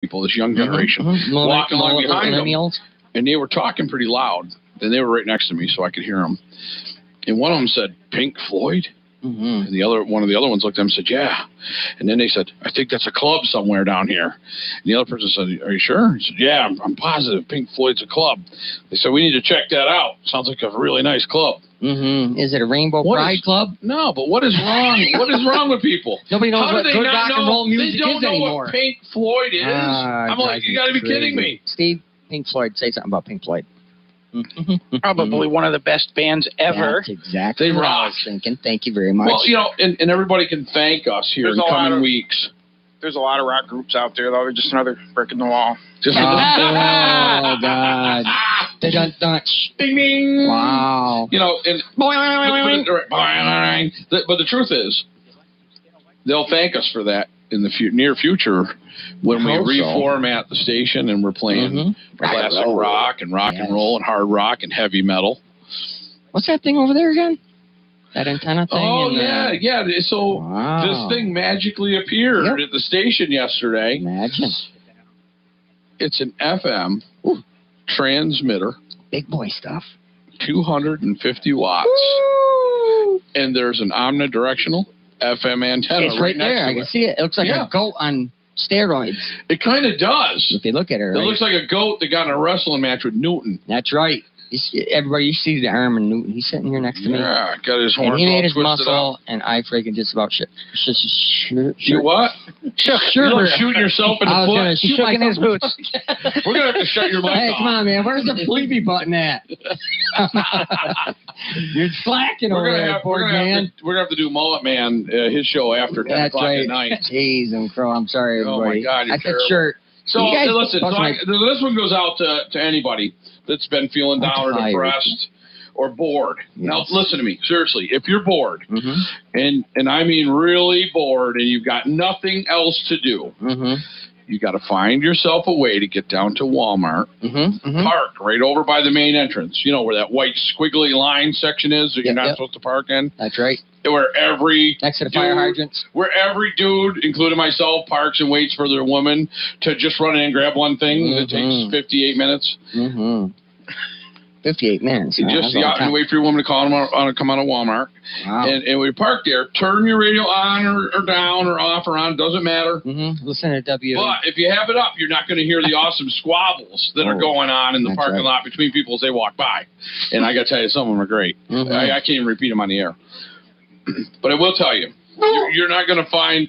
people, this young generation, walking along behind them, and they were talking pretty loud. And they were right next to me, so I could hear them. And one of them said, "Pink Floyd." And one of the other ones looked at him and said, "Yeah." And then they said, "I think that's a club somewhere down here." And the other person said, "Are you sure?" He said, "Yeah, I'm positive Pink Floyd's a club." They said, "We need to check that out. Sounds like a really nice club." Is it a Rainbow Pride Club? No, but what is wrong? What is wrong with people? Nobody knows what good rock and roll music is anymore. They don't know what Pink Floyd is. I'm like, you got to be kidding me. Steve, Pink Floyd, say something about Pink Floyd. Probably one of the best bands ever. That's exactly what I was thinking. Thank you very much. Well, and everybody can thank us here in coming weeks. There's a lot of rock groups out there, though. They're just another brick in the wall. Oh, God. Dun-dun-dun. Ding, ding. Wow. And but the truth is, they'll thank us for that in the near future when we reformat the station and we're playing classic rock and rock and roll and hard rock and heavy metal. What's that thing over there again? That antenna thing? Oh, yeah. So this thing magically appeared at the station yesterday. Imagine. It's an FM transmitter. Big boy stuff. 250 watts. Woo! And there's an omnidirectional FM antenna. It's right there. I can see it. It looks like a goat on steroids. It kind of does. If you look at it, it looks like a goat that got in a wrestling match with Newton. That's right. Everybody, you see the arm in Newton. He's sitting here next to me. Yeah, got his horns all twisted up. He made his muscle, and I freaking just about shit. You what? You're like shooting yourself in the foot. He's shaking his boots. We're going to have to shut your mic off. Hey, come on, man. Where's the sleepy button at? You're slacking over there, poor man. We're going to have to do Mullet Man, his show after 10 o'clock at night. Jeez, I'm crow. I'm sorry, everybody. Oh, my God, you're terrible. Shirt. So, listen, this one goes out to anybody that's been feeling down or depressed or bored. Yes. Now, listen to me. Seriously, if you're bored, and I mean really bored, and you've got nothing else to do, you got to find yourself a way to get down to Walmart, park right over by the main entrance, where that white squiggly line section is that you're not supposed to park in. That's right. Where next to the fire hydrants. Where every dude, including myself, parks and waits for their woman to just run in and grab one thing that takes 58 minutes. 58 minutes. You just wait for your woman to come out of Walmart. Wow. And we park there. Turn your radio on or down or off or on. Doesn't matter. Listen to W. But if you have it up, you're not going to hear the awesome squabbles that are going on in the parking lot between people as they walk by. And I got to tell you, some of them are great. I can't even repeat them on the air. But I will tell you, you're not going to find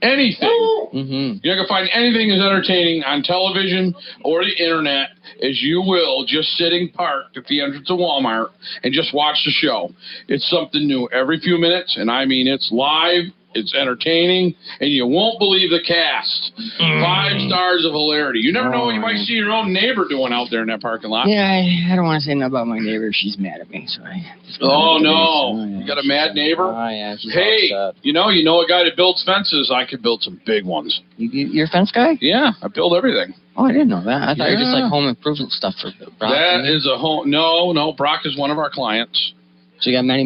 anything. You're not going to find anything as entertaining on television or the internet as you will just sitting parked at the entrance of Walmart and just watch the show. It's something new every few minutes, and I mean it's live. It's entertaining, and you won't believe the cast. 5 stars of hilarity. You never know what you might see your own neighbor doing out there in that parking lot. Yeah, I don't want to say nothing about my neighbor. She's mad at me. So You got a mad neighbor? Oh, yeah. Hey, you know a guy that builds fences. I could build some big ones. You're a fence guy? Yeah, I build everything. Oh, I didn't know that. I thought you were just like home improvement stuff for Brock. That is a home. No, Brock is one of our clients. So you got many?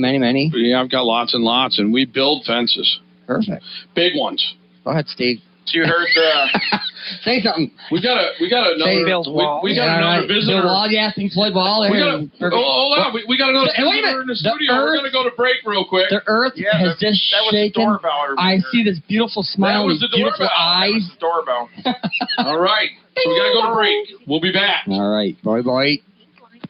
Yeah, I've got lots and lots, and we build fences. Perfect. Big ones. Go ahead, Steve. So you heard say something. We got another visitor. Bill Wall, Pink Floyd Wall. Hold on. We got another visitor in the studio. We're going to go to break real quick. The earth has just shaken. The doorbell, I see this beautiful smile with beautiful eyes. That was the doorbell. All right. So we got to go to break. We'll be back. All right. Boy. These lines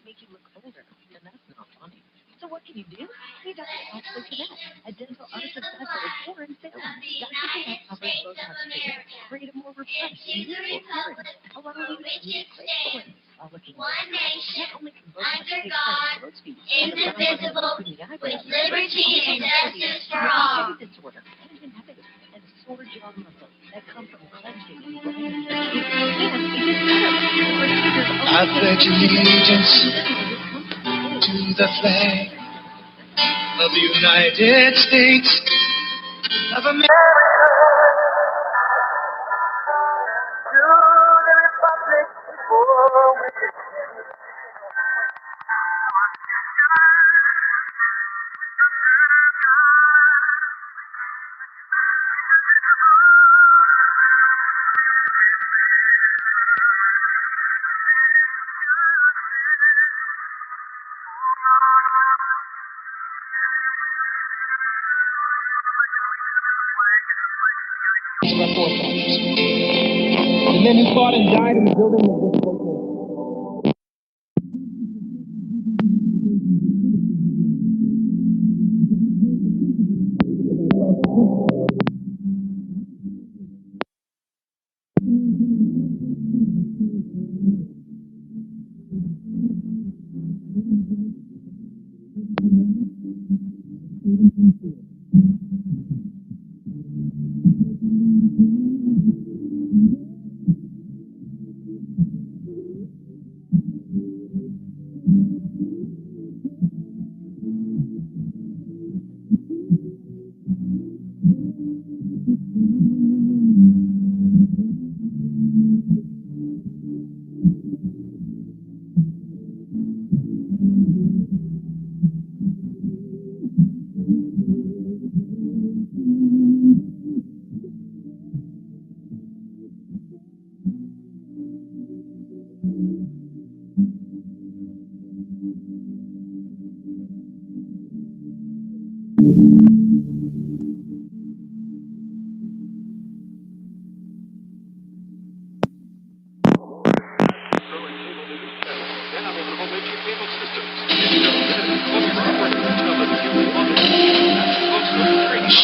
make you look older, and that's not funny. So what can you do? You got to actually connect. A dental unsuccessful is foreign film. Dr. Connect covers both touch create a more refreshed, useful appearance, allowing you to use gracefully while looking one nation, not only can both under touch God, speech, indivisible, with liberty and justice for all. Disorder, and sore jaw muscles that come from clenching and grinding. I pledge allegiance to the flag of the United States of America, to the republic for which it stands. then he fought and died in the building of this place.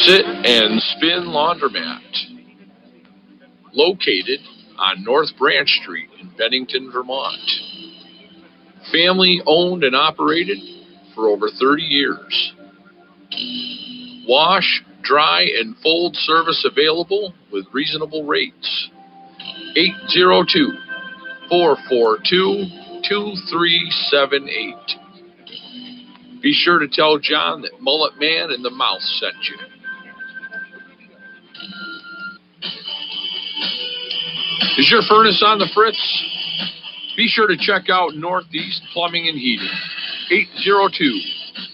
Sit and Spin Laundromat, located on North Branch Street in Bennington, Vermont. Family owned and operated for over 30 years. Wash, dry, and fold service available with reasonable rates. 802-442-2378. Be sure to tell John that Mullet Man in the Mouth sent you. Is your furnace on the fritz? Be sure to check out Northeast Plumbing and Heating.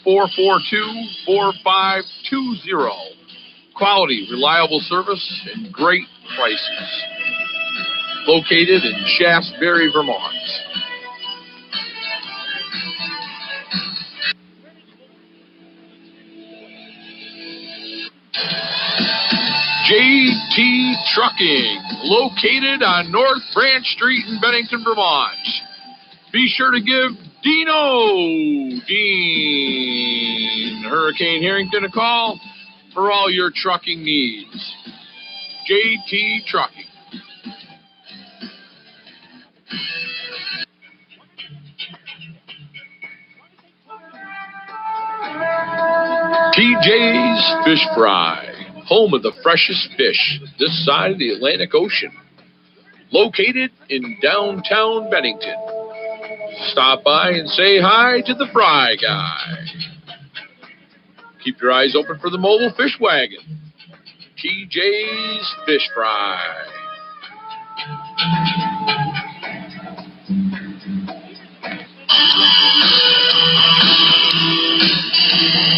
802-442-4520. Quality, reliable service, and great prices. Located in Shaftesbury, Vermont. JT Trucking, located on North Branch Street in Bennington, Vermont. Be sure to give Dean Hurricane Harrington a call for all your trucking needs. JT Trucking. TJ's Fish Fry, home of the freshest fish this side of the Atlantic Ocean. Located in downtown Bennington. Stop by and say hi to the fry guy. Keep your eyes open for the mobile fish wagon. TJ's Fish Fry.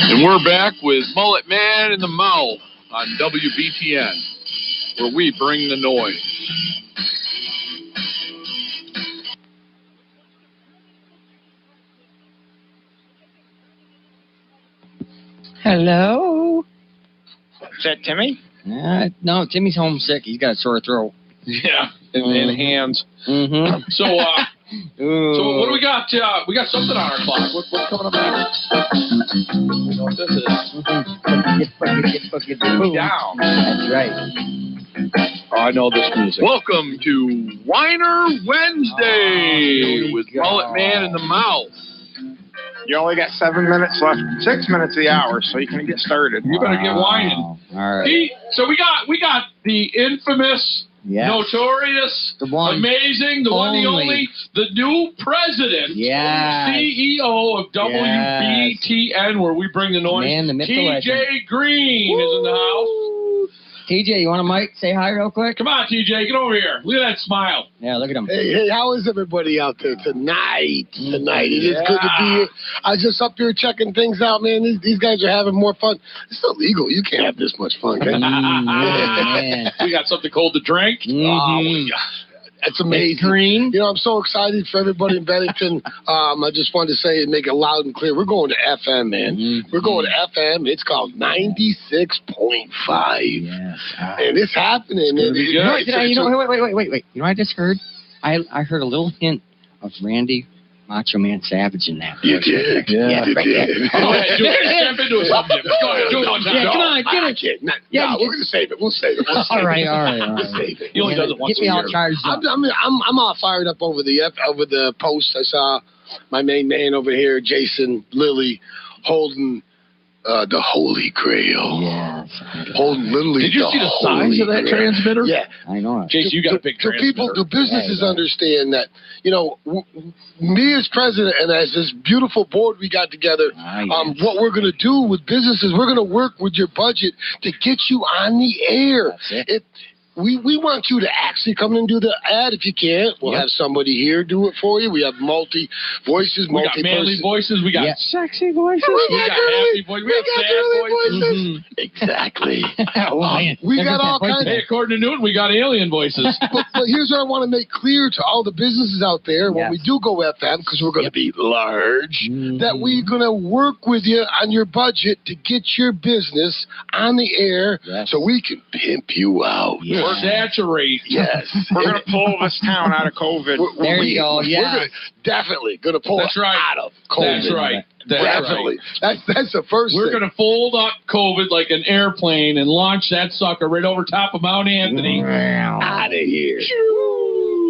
And we're back with Mullet Man in the Mouth on WBTN, where we bring the noise. Hello? Is that Timmy? No, Timmy's homesick. He's got a sore throat. Yeah, and hands. Mm-hmm. So what do we got? We got something on our clock. What's coming up next? You know what this is? Down. That's right. Oh, I know this music. Welcome to Whiner Wednesday with Mullet Man in the Mouth. You only got 7 minutes left, 6 minutes of the hour, so you can get started. You better get whining. All right. Pete, so we got the infamous, notorious, the one, amazing, the one, the only, the new president, CEO of WBTN, where we bring the noise. Man, the myth, TJ Green is in the house. TJ, you want a mic? Say hi real quick. Come on, TJ, get over here. Look at that smile. Yeah, look at him. Hey, how is everybody out there tonight? It is good to be here. I was just up here checking things out, man. These guys are having more fun. It's illegal. You can't have this much fun, can you? Man. We got something cold to drink. Mm-hmm. It's amazing. It's green. You know, I'm so excited for everybody in Bennington. I just wanted to say and make it loud and clear. We're going to FM, man. Mm-hmm. We're going to FM. It's called 96.5. Yes. And it's happening. gonna be good. Wait. You know what I just heard? I heard a little hint of Randy Macho Man Savage in that. You did. Yeah. You did. Go ahead, jump into a subject. Go ahead, do it one time. Yeah, come on, I can't. No, we're going to save it. We'll save it. All right. We'll save it. He only does it once Get me a all year. charged up. I'm all fired up over the post. I saw my main man over here, Jason Lilly, holding the Holy Grail. Yes. Holding literally. Did you see the size of that transmitter? Yeah. I know it. Jason, you got a big So transmitter. the businesses understand that, you know, me as president and as this beautiful board we got together, what we're going to do with businesses, we're going to work with your budget to get you on the air. That's it. We want you to actually come and do the ad if you can't. We'll have somebody here do it for you. We have multi voices, We got manly voices. We got sexy voices. We got happy voices. We got sad voices. Mm-hmm. Exactly. Man. We got all kinds Hey, according to Newton, we got alien voices. but here's what I want to make clear to all the businesses out there when we do go FM, because we're going to be large, that we're going to work with you on your budget to get your business on the air so we can pimp you out. We're saturate. Yes. We're going to pull this town out of COVID. There you go. Yeah. We're definitely going to pull That's it right. out of COVID. That's right. That's Definitely. right. That's the first We're thing. going to fold up COVID like an airplane and launch that sucker right over top of Mount Anthony. Out of here.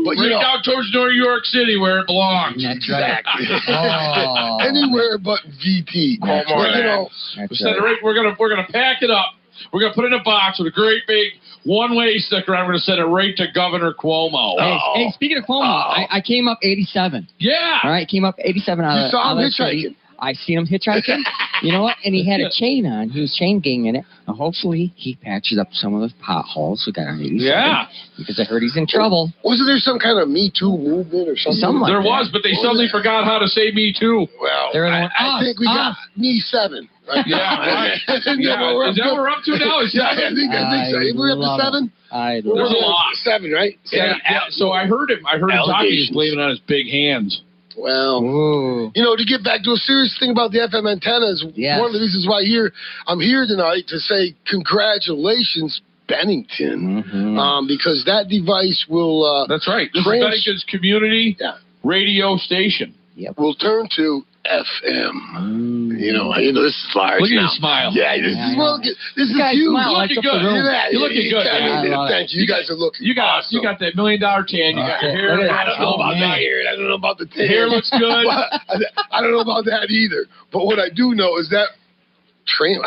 But Right down towards New York City where it belongs. That's right. Oh. Anywhere but VP. That's But, you know, That's Send it right. We're gonna pack it up. We're gonna put it in a box with a great big one-way sticker. I'm gonna send it right to Governor Cuomo. Hey, speaking of Cuomo, I came up 87. Yeah. All right, came up 87 out you of saw him out of the city. hitchhiking. I seen him hitchhiking. You know what? And he had a chain on. He was chain ganging it. And hopefully he patches up some of the potholes. We got on 87. Yeah. Because I heard he's in trouble. Wasn't there some kind of Me Too movement or something? Something like There that. was, but they suddenly forgot how to say Me Too. Well, They're I like, think we got Me 7. Right? Yeah, right. Yeah. Is that what we're up to now? Is Yeah, that I think so. We're up love to 7? I There's love a lot. 7, right? Yeah, 7. yeah. So I heard him talking. He's Allegations. blaming it on his big hands. Well, Ooh. you know, to get back to a serious thing about the FM antennas, Yes. one of the reasons why I'm here tonight to say congratulations, Bennington, Mm-hmm. because that device will That's right. This is Bennington's community radio station. will turn to FM. You know, this is large Look at now. you smile. Yeah, this Yeah, I is know. well. This is guys huge. smile, You're lights looking up the good. room. Look at that. You're looking good, I man. mean, I love thank you. You guys are looking. You got awesome. that $1 million tan. You got your hair. Look at I don't know about man. that hair. I don't know about the The tan. hair looks good. I don't know about that either. But what I do know is that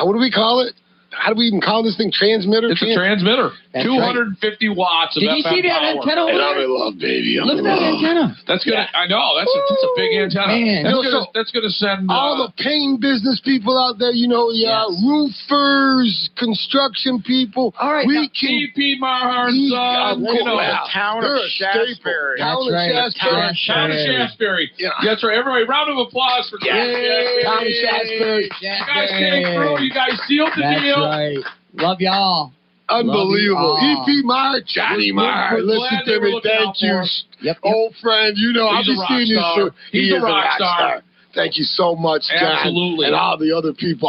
what do we call it? How do we even call this thing? Transmitter? It's a transmitter. That's 250 watts of Did you FM see that power. antenna over And I'm there? in love, baby. I'm Look in at that love. antenna. That's gonna. I know. That's a big antenna. Man. That's gonna send All the paint business people out there, you know, roofers, construction people. All right. We can TP Marhart, We- son. oh, You know, wow. Town You're of a staple. Shaftesbury. Town of That's right. Shaftesbury. Town of Shaftesbury. Yeah. That's right. Everybody, round of applause for Town of Shaftesbury. Town of Shaftesbury. You guys came through. You guys sealed the That's deal. right. Love y'all. Unbelievable. Love you all. E.P. Meyer, Johnny Meyer, We're listen glad to they were me. looking out Thank for you. us. Yep. Old friend, you know, I've He's been a seeing you. rock star. He He's a is rock star. Thank you so much, John. Absolutely. And all the other people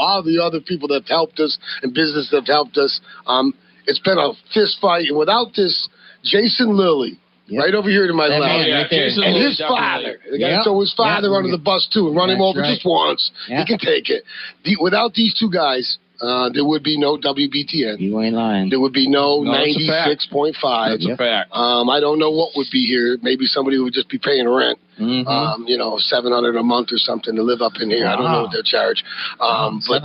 that have helped us and business that have helped us. It's been a fist fight. And without this, Jason Lilly, right over here to my That left. man right there. Jason And Lilly, his definitely. father. The guy Yep. throw his father Yep. under the bus, too, and run him That's over right. just once. Yeah. He can take it. Without these two guys, there would be no WBTN. You ain't lying. There would be no No, it's a fact. 96.5. That's a fact. I don't know what would be here. Maybe somebody would just be paying rent. Mm-hmm. $700 a month or something to live up in here. I don't know what they'll charge. But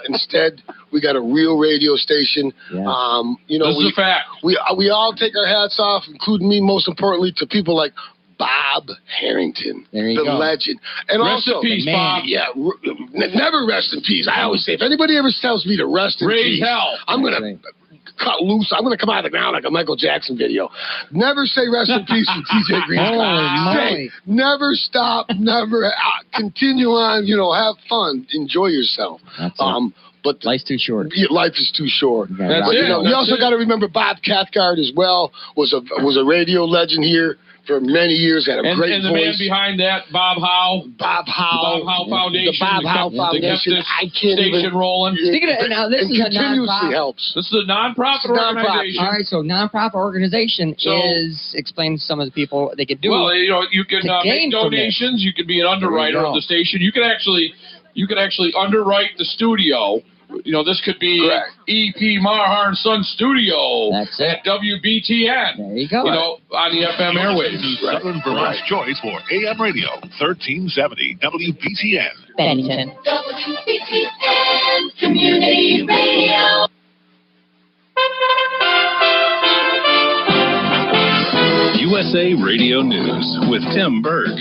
instead, we got a real radio station. Yeah. This is a fact. We all take our hats off, including me, most importantly, to people like Bob Harrington, There you the go. legend. And Rest also, in peace, man. Bob. yeah, never rest in peace. I always say, if anybody ever tells me to rest in Raise peace, hell. I'm going That's to right. cut loose. I'm going to come out of the ground like a Michael Jackson video. Never say rest in peace from TJ Green. Holy Say, moly. never stop, never continue on, have fun, enjoy yourself. That's it. but life's too short. Life is too short. That's it. You also got to remember Bob Cathcart as well was a radio legend here for many years. Had a great and the voice. man behind that, Bob Howe. Bob Howe. The Bob Howe Foundation. The Bob Howe Foundation. Kept this I can't station even rolling. Speaking of, now this is a continuously nonprofit. helps. This is a nonprofit organization. All right, so nonprofit organization is explain to some of the people they could do. Well, you can make donations. You could be an underwriter of the station. You could actually underwrite the studio. This could be E.P. Maher and Son Studio at WBTN. There you go. On the FM airwaves. Southern Vermont's choice for AM radio, 1370 WBTN. Bennington. WBTN Community Radio. USA Radio News with Tim Berg.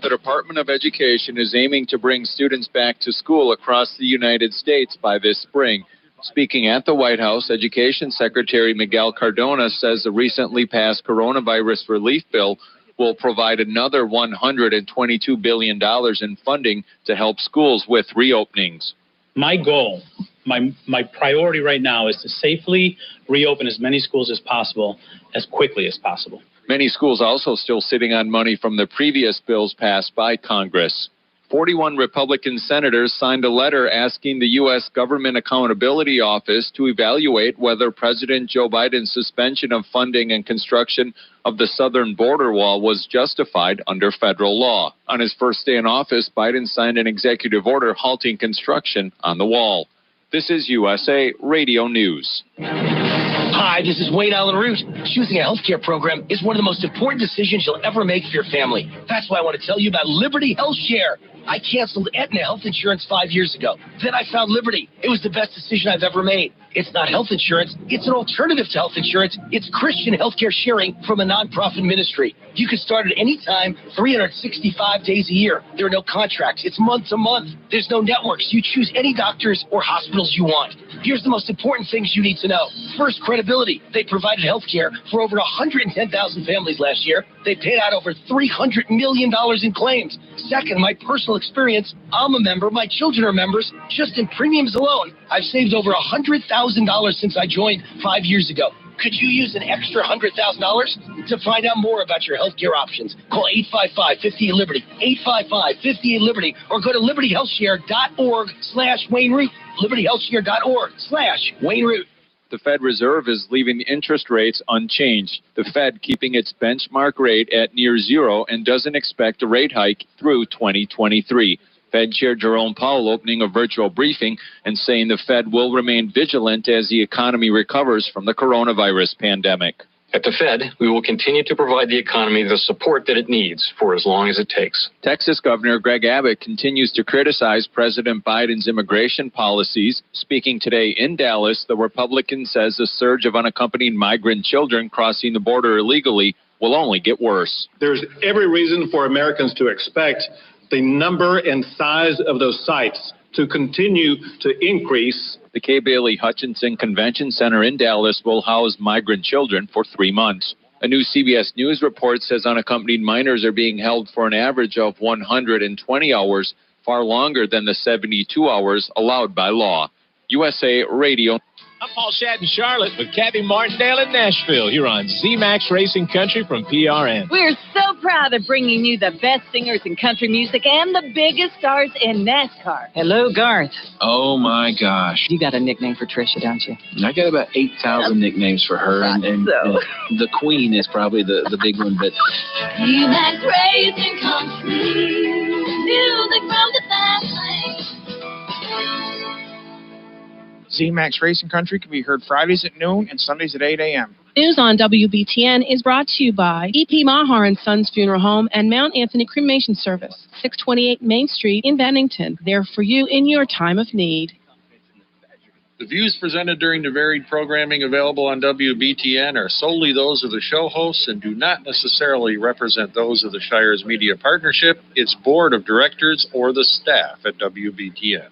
The Department of Education is aiming to bring students back to school across the United States by this spring. Speaking at the White House, Education Secretary Miguel Cardona says the recently passed coronavirus relief bill will provide another $122 billion in funding to help schools with reopenings. My goal, my priority right now is to safely reopen as many schools as possible, as quickly as possible. Many schools also still sitting on money from the previous bills passed by Congress. 41 Republican senators signed a letter asking the U.S. Government Accountability Office to evaluate whether President Joe Biden's suspension of funding and construction of the southern border wall was justified under federal law. On his first day in office, Biden signed an executive order halting construction on the wall. This is USA Radio News. Hi, this is Wayne Allen Root. Choosing a healthcare program is one of the most important decisions you'll ever make for your family. That's why I want to tell you about Liberty Health Share. I canceled Aetna health insurance 5 years ago. Then I found Liberty. It was the best decision I've ever made. It's not health insurance. It's an alternative to health insurance. It's Christian healthcare sharing from a nonprofit ministry. You can start at any time, 365 days a year. There are no contracts. It's month to month. There's no networks. You choose any doctors or hospitals you want. Here's the most important things you need to know. First, credibility. They provided health care for over 110,000 families last year. They paid out over $300 million in claims. Second, my personal experience. I'm a member. My children are members. Just in premiums alone, I've saved over $100,000 since I joined 5 years ago. Could you use an extra $100,000? To find out more about your health care options, call 855-58-LIBERTY, 855-58-LIBERTY, or go to libertyhealthshare.org/Wayne Root, libertyhealthshare.org/Wayne Root. The Fed Reserve is leaving the interest rates unchanged, the Fed keeping its benchmark rate at near zero and doesn't expect a rate hike through 2023. Fed Chair Jerome Powell opening a virtual briefing and saying the Fed will remain vigilant as the economy recovers from the coronavirus pandemic. At the Fed, we will continue to provide the economy the support that it needs for as long as it takes. Texas Governor Greg Abbott continues to criticize President Biden's immigration policies. Speaking today in Dallas, the Republican says the surge of unaccompanied migrant children crossing the border illegally will only get worse. There's every reason for Americans to expect the number and size of those sites to continue to increase. The Kay Bailey Hutchinson Convention Center in Dallas will house migrant children for 3 months. A new CBS News report says unaccompanied minors are being held for an average of 120 hours, far longer than the 72 hours allowed by law. USA Radio. I'm Paul Shad in Charlotte with Kathy Martindale in Nashville here on Z-Max Racing Country from PRN. We're so proud of bringing you the best singers in country music and the biggest stars in NASCAR. Hello, Garth. Oh, my gosh. You got a nickname for Tricia, don't you? I got about 8,000 nicknames for her, and the Queen is probably the big one. But Z-Max Racing Country, music from the fast lane. Z-Max Racing Country can be heard Fridays at noon and Sundays at 8 a.m. News on WBTN is brought to you by E.P. Maher and Sons Funeral Home and Mount Anthony Cremation Service, 628 Main Street in Bennington. There for you in your time of need. The views presented during the varied programming available on WBTN are solely those of the show hosts and do not necessarily represent those of the Shire's Media Partnership, its board of directors, or the staff at WBTN.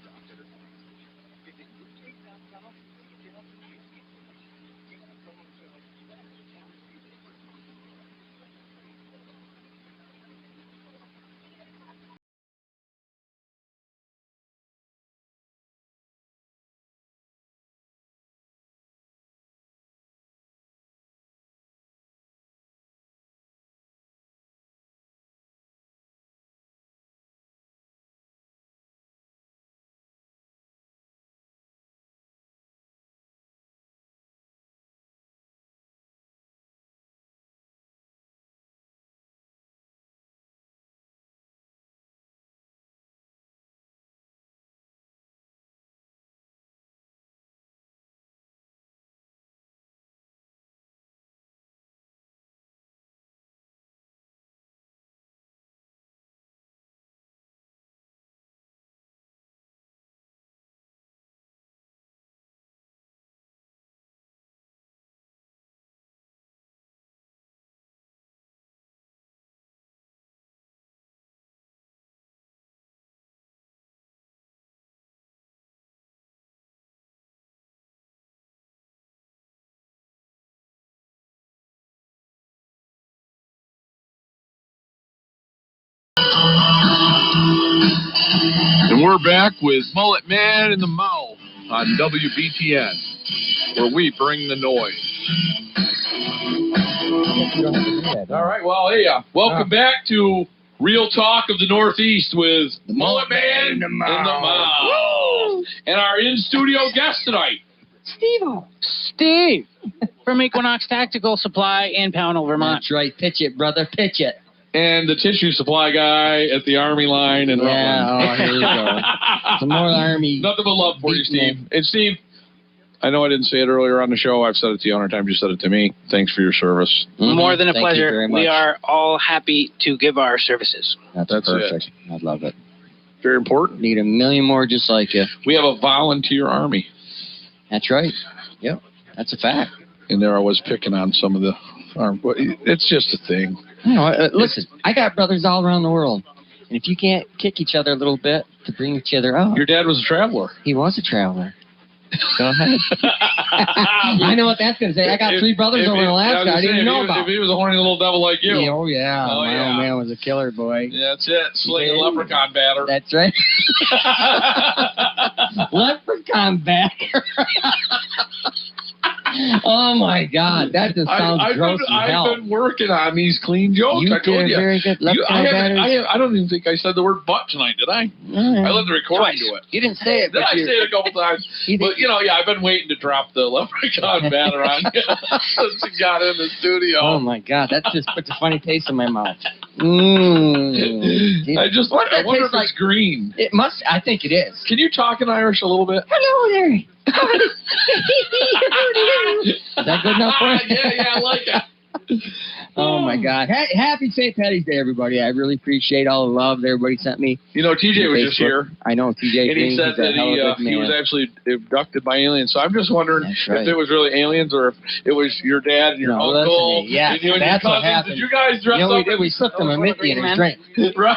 And we're back with Mullet Man in the Mouth on WBTN, where we bring the noise. All right, well, hey, welcome back to Real Talk of the Northeast with the Mullet Man in the Mouth. And our in-studio guest tonight, Steve from Equinox Tactical Supply in Pownell, Vermont. That's right. Pitch it, brother. Pitch it. and the tissue supply guy at the Army line in Rutland. Oh, here we go. Some more Army. Nothing but love for you, Steve. And Steve, I know I didn't say it earlier on the show. I've said it to you 100 times. You said it to me. Thanks for your service. More than a pleasure. We are all happy to give our services. That's perfect. I love it. Very important. Need a million more just like you. We have a volunteer army. That's right. Yep. That's a fact. And there I was picking on some of the arm. It's just a thing. You know, listen, I got brothers all around the world. And if you can't kick each other a little bit to bring each other up. Your dad was a traveler. He was a traveler. Go ahead. I know what that's going to say. I got three brothers over in Alaska. I didn't know about. If he was a horny little devil like you. Oh, yeah. My old man was a killer, boy. Yeah, that's it. Slinging leprechaun batter. That's right. Leprechaun batter. Oh, my God. That just sounds gross as hell. I've been working on these clean jokes. You I told did you. Very good. I don't even think I said the word butt tonight, did I? I let the recording do it. You didn't say it. Did I say it a couple times? But, you know, I've been waiting to drop the leprechaun batter on you since you got in the studio. Oh, my God. That just puts a funny taste in my mouth. I wonder if it's green. It must. I think it is. Can you talk in Irish a little bit? Hello there. Is that good enough for you? Yeah, I like it. Oh, my God. Happy St. Patty's Day, everybody. I really appreciate all the love that everybody sent me. You know, TJ was just here. I know, TJ. And he said that he was actually abducted by aliens. So I'm just wondering if it was really aliens or if it was your dad and your uncle. Yeah, and you and that's your what cousins. happened. Did you guys dress up? We did. We slipped him a Mickey in his drink. Right.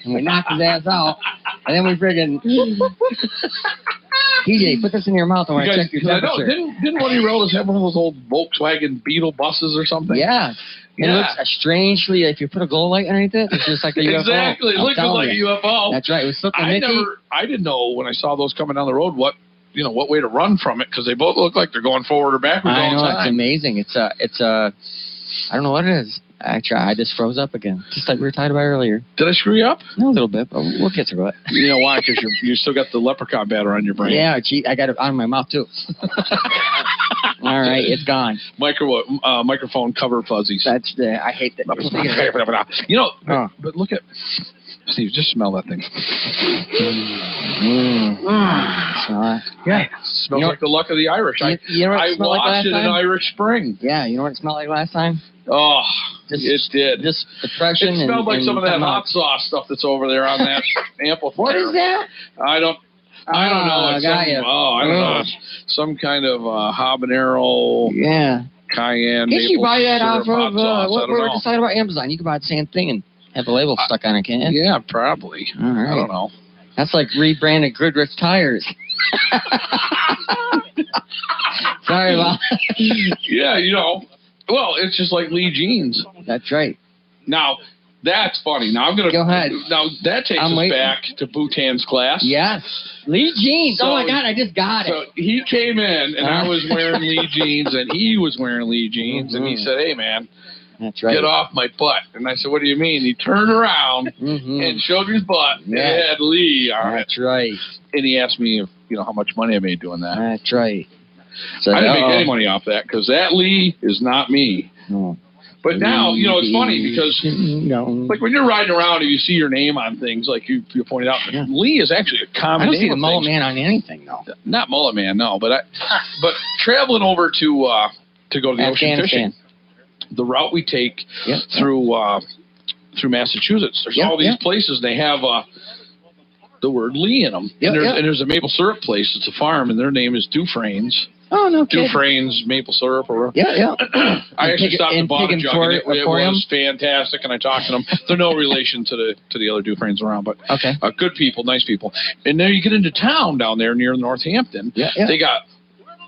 And we knocked his ass out. And then we friggin'... TJ, put this in your mouth. I want to check your temperature. Didn't one of your relatives have one of those old Volkswagen Beetle buses or something? Yeah. It looks strangely, if you put a glow light underneath it, it's just like a UFO. Exactly. It looks like a UFO. That's right. It was something Mickey. I didn't know when I saw those coming down the road what way to run from it because they both look like they're going forward or backwards all the time. I know. It's amazing. It's a, I don't know what it is. I just froze up again, just like we were talking about earlier. Did I screw you up? No, a little bit, but we'll get through it. You know why? Because you still got the leprechaun batter on your brain. Yeah, I got it on my mouth too. All right, it's gone. Microphone cover fuzzies. I hate that. You know, but look at Steve. Just smell that thing. Smell it. Yeah, smells like the luck of the Irish. I watched it in Irish Spring. Yeah, you know what it smelled like last time? Oh, it did. Just depression. It smelled like some of that hot sauce stuff that's over there on that amplifier. What is that? I don't know. I don't know. Some kind of habanero. Yeah. Cayenne. If you buy that off of what we're deciding about Amazon, you can buy the same thing and have the label stuck on it, can't you? Yeah, probably. All right. I don't know. That's like rebranded Goodrich tires. Sorry about that. Yeah, well, it's just like Lee jeans. That's right. Now, that's funny. Now, I'm going to... Go ahead. Now, that takes us back to Bhutan's class. Yes. Lee jeans. Oh, my God, I just got it. So he came in, and I was wearing Lee jeans, and he was wearing Lee jeans, and he said, hey, man, that's right. Get off my butt. And I said, what do you mean? He turned around and showed me his butt, and it had Lee on it. That's right. And he asked me, how much money I made doing that. That's right. So, I didn't make any money off that because that Lee is not me. No. But now, it's funny because like when you're riding around and you see your name on things, like you pointed out, Lee is actually a common name. I don't see the Mullet Man on anything, though. Not Mullet Man, no. But traveling over to go to the ocean fishing, the route we take through Massachusetts, there's all these places, and they have the word Lee in them. And there's a maple syrup place. It's a farm, and their name is Dufresne's. Oh, no kidding. Dufresne's maple syrup. I actually stopped and bought a jug, and it was fantastic, and I talked to them. They're no relation to the other Dufresne's around, but good people, nice people. And then you get into town down there near Northampton. They got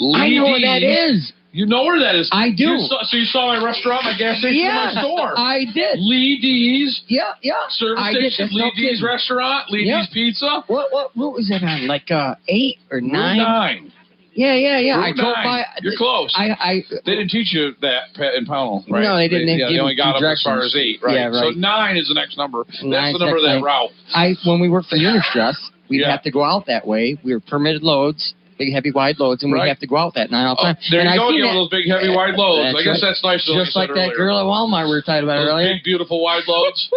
Lee I know what that is. You know where that is? I do. So you saw my restaurant, my gas station, Yeah, my store. I did. Lee D's. Yeah. Service I did. station, That's no Lee D's kidding. restaurant, Lee D's Pizza. What was it on? Like 8 or 9? Route 9. Yeah. Route I drove 9. by. You're close. They didn't teach you that in Pownell, right? No, they didn't. They only got up as far directions. as 8, right? Yeah, right. So 9 is the next number. That's Nine's the number of next that route. when we worked for Unistress, we'd have to go out that way. We were permitted loads, big, heavy, wide loads, and we'd have to go out that 9 all the time. There and you go, seen you have that. those big, heavy, wide loads. That's I guess right. that's nice. Just like that girl at Walmart we were talking about those earlier. big, beautiful, wide loads.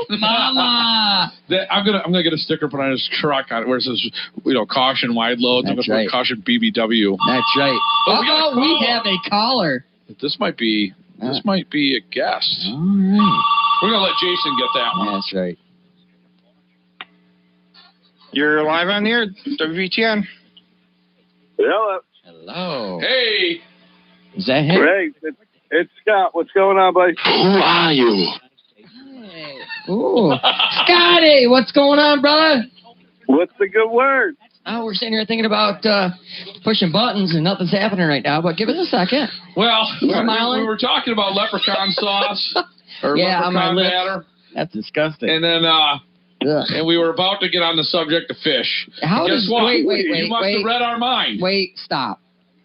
Mama! I'm gonna get a sticker put on his truck on it where it says, caution wide loads. I'm gonna put caution BBW. That's right. Oh, we have a caller. This might be a guest. All right. We're gonna let Jason get that one. That's right. You're live on the air, WVTN. Hello. Hey. Is that him? Great. It's Scott. What's going on, buddy? Who are you? Ooh. Scotty, what's going on, brother? What's the good word? Oh, we're sitting here thinking about pushing buttons and nothing's happening right now, but give us a second. Well, we were talking about leprechaun sauce or leprechaun batter. That's disgusting. And then and we were about to get on the subject of fish. Wait, you must have read our mind. Wait, stop.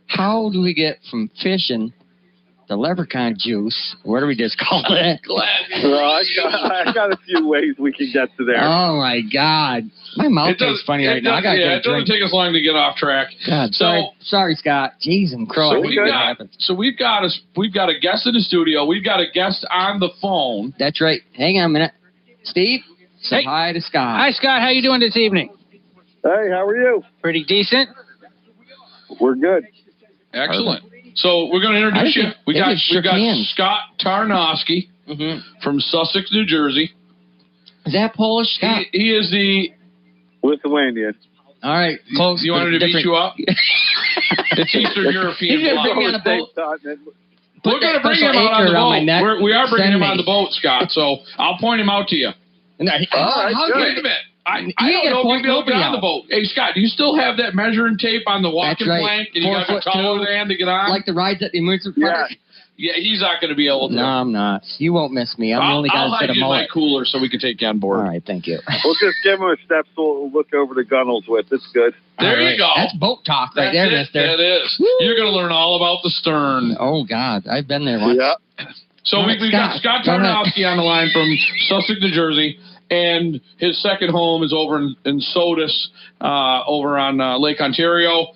How do we get from fishing to leprechaun juice? What do we just call it? I got a few ways we can get to there. Oh my God, my mouth tastes funny right now. It doesn't take us long to get off track. God, sorry, Scott. Jeez and crow. So we've got a guest in the studio. We've got a guest on the phone. That's right. Hang on a minute, Steve. Say hi to Scott. Hi, Scott. How you doing this evening? Hey, how are you? Pretty decent. We're good. Excellent. So we're going to introduce you. We got Scott Tarnosky from Sussex, New Jersey. Is that Polish, Scott? He is the Lithuanian. All right, close. You wanted to beat you up? It's Eastern European. He's going to bring me on a boat. We're going to bring him out on the boat. We are bringing him on the boat, Scott. So I'll point him out to you. Wait a minute. I don't know if you'll be able to get on the boat. Hey, Scott, do you still have that measuring tape on the walking plank? And you got the taller hand to get on? Like the rides at the amusement park? Yeah, he's not going to be able to. No, I'm not. You won't miss me. I'm the only guy that's got a mullet. I'll hide you in my cooler so we can take you on board. All right, thank you. We'll just give him a step so we'll look over the gunnels with. It's good. There you go. That's boat talk right there, mister. That is. Woo. You're going to learn all about the stern. Oh, God. I've been there once. Yeah. So we've got Scott Tarnosky on the line from Sussex, New Jersey. And his second home is over in Sodus, over on Lake Ontario.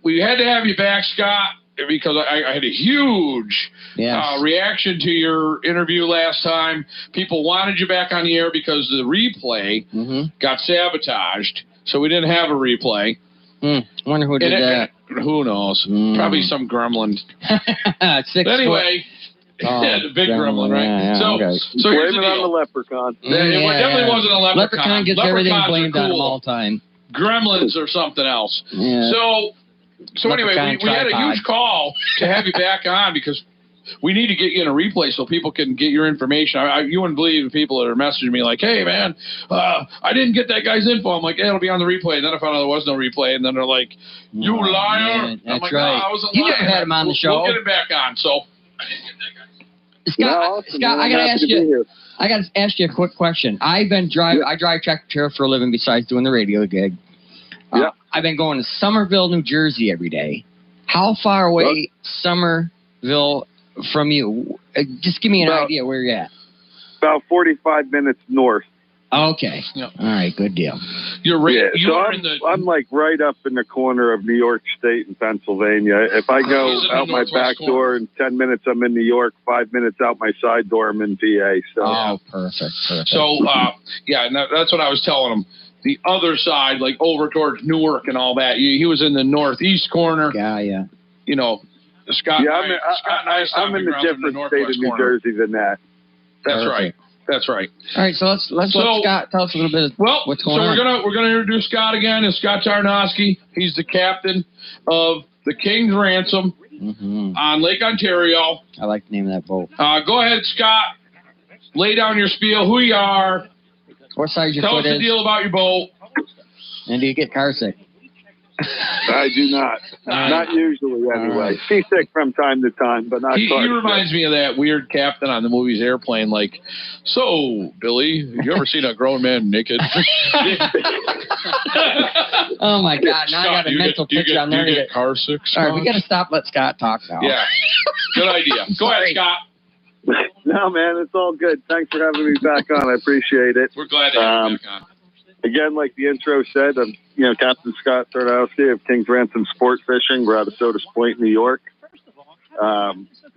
We had to have you back, Scott, because I had a huge reaction to your interview last time. People wanted you back on the air because the replay got sabotaged, so we didn't have a replay. Wonder who did that. Who knows? Probably some gremlin. 6 anyway. The big gremlin, right? Yeah, so here's the deal. On the leprechaun. It definitely wasn't a leprechaun. Leprechaun gets everything blamed on him all the time. Gremlins or something else. Yeah. So anyway, we had a huge call to have you back on because we need to get you in a replay so people can get your information. You wouldn't believe the people that are messaging me like, hey, man, I didn't get that guy's info. I'm like, yeah, it'll be on the replay. And then I found out there was no replay. And then they're like, you liar. Man, I'm like, right. no, I wasn't you lying. never had him on the show. We'll get him back on. So. Scott, I gotta ask you. I gotta ask you a quick question. I drive tractor trailer for a living besides doing the radio gig. I've been going to Somerville, New Jersey every day. How far away Somerville from you? Just give me an idea where you're at. About 45 minutes north. Okay. Yep. All right. Good deal. I'm like right up in the corner of New York State and Pennsylvania. If I go out my back door in 10 minutes, I'm in New York. 5 minutes out my side door, I'm in PA. So. Perfect. So, that's what I was telling him. The other side, like over towards Newark and all that, he was in the northeast corner. Yeah. You know, Scott. Yeah, I'm in a different state of New Jersey than that. That's right. That's right. All right, so let's let Scott tell us a little bit of what's going on. So we're gonna introduce Scott again. It's Scott Tarnosky. He's the captain of the King's Ransom on Lake Ontario. I like the name of that boat. Go ahead, Scott. Lay down your spiel. Who you are. What size your Tell foot us the is. deal about your boat. And do you get car sick? I do not. Not usually, anyway. Seasick from time to time, but not. He reminds me of that weird captain on the movie's Airplane. Like, so Billy, have you ever seen a grown man naked? Oh my God! Now I got a mental picture on there. Do you get car sick? All right, we got to stop. Let Scott talk now. Yeah, good idea. Go ahead, Scott. No, man, it's all good. Thanks for having me back on. I appreciate it. We're glad to have you back on. Again, like the intro said, I'm Captain Scott Tarnosky of King's Ransom Sport Fishing. We're out of Sodas Point, New York.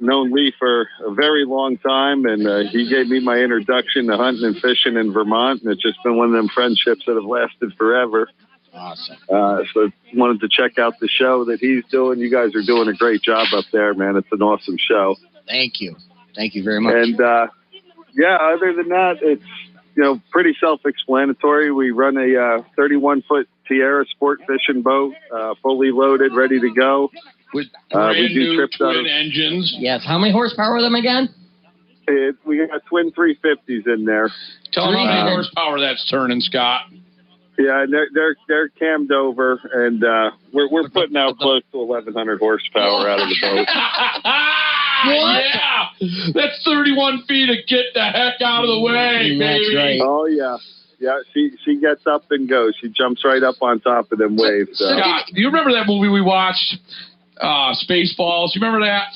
Known Lee for a very long time, and he gave me my introduction to hunting and fishing in Vermont, and it's just been one of them friendships that have lasted forever. Awesome. So wanted to check out the show that he's doing. You guys are doing a great job up there, man. It's an awesome show. Thank you. Thank you very much. And other than that, it's pretty self-explanatory. We run a 31-foot Tierra sport fishing boat, fully loaded, ready to go. With brand we do new trips twin engines. Yes. How many horsepower are them again? We got twin 350s in there. Tell them how many horsepower that's turning, Scott. Yeah, and they're cammed over, and we're putting out close to 1,100 horsepower out of the boat. Yeah, that's 31 feet to get the heck out of the way, baby. That's right. Oh yeah, yeah. She gets up and goes. She jumps right up on top of them waves. So. Scott, do you remember that movie we watched, Spaceballs? You remember that?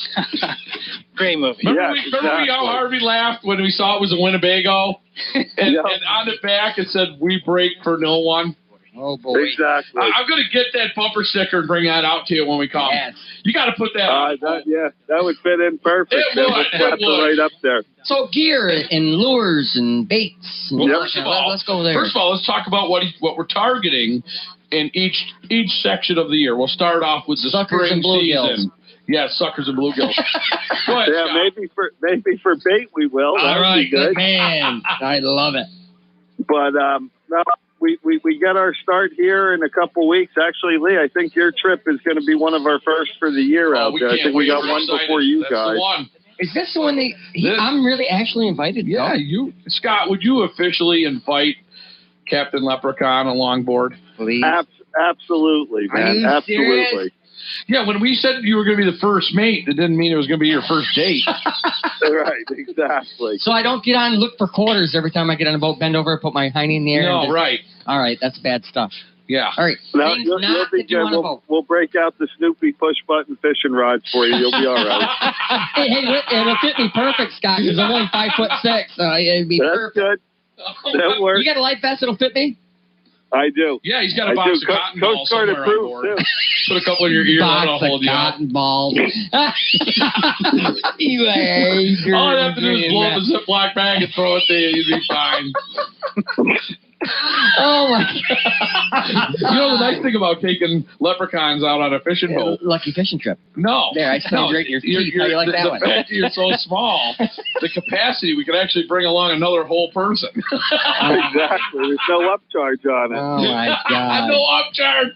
Great movie. Remember how hard we laughed when we saw it was a Winnebago, and on the back it said "We break for no one." Oh boy! Exactly. I'm gonna get that bumper sticker and bring that out to you when we come. Yes. You got to put that. That would fit in perfect. It would. Right up there. So gear and lures and baits. And let's go there. First of all, let's talk about what we're targeting in each section of the year. We'll start off with the suckers spring and bluegills. season. Yeah, suckers and bluegills. Go ahead, yeah, Scott. maybe for bait we will. All right, good. Man, I love it. But no. We get our start here in a couple weeks. Actually, Lee, I think your trip is going to be one of our first for the year out there. I think we got one before you guys. The one. Is this the one I'm really actually invited? Yeah, Scott, would you officially invite Captain Leprechaun along board? Please. Absolutely, man. Absolutely. Serious? Yeah, when we said you were going to be the first mate, it didn't mean it was going to be your first date. Right, exactly. So I don't get on and look for quarters every time I get on a boat, bend over, put my hiney in the air. No, right. All right, that's bad stuff. Yeah. All right. No, you'll be good. We'll break out the Snoopy push-button fishing rods for you. You'll be all right. hey, it'll fit me perfect, Scott, because I'm only 5'6", so it'd be perfect. That's good. That works. You got a life vest that'll fit me? I do. Yeah, he's got a box of cotton balls somewhere on board. Too. Put a couple in your ear, that'll hold you up. Cotton balls. All I have to do is blow up a Ziploc bag and throw it to you. You'd be fine. Oh my God. You know the nice thing about taking leprechauns out on a fishing boat? Lucky fishing trip. No. There, I smell great in your teeth. How you like that one? The fact that you're so small, the capacity, we could actually bring along another whole person. Exactly. There's no upcharge on it. Oh my God. No upcharge.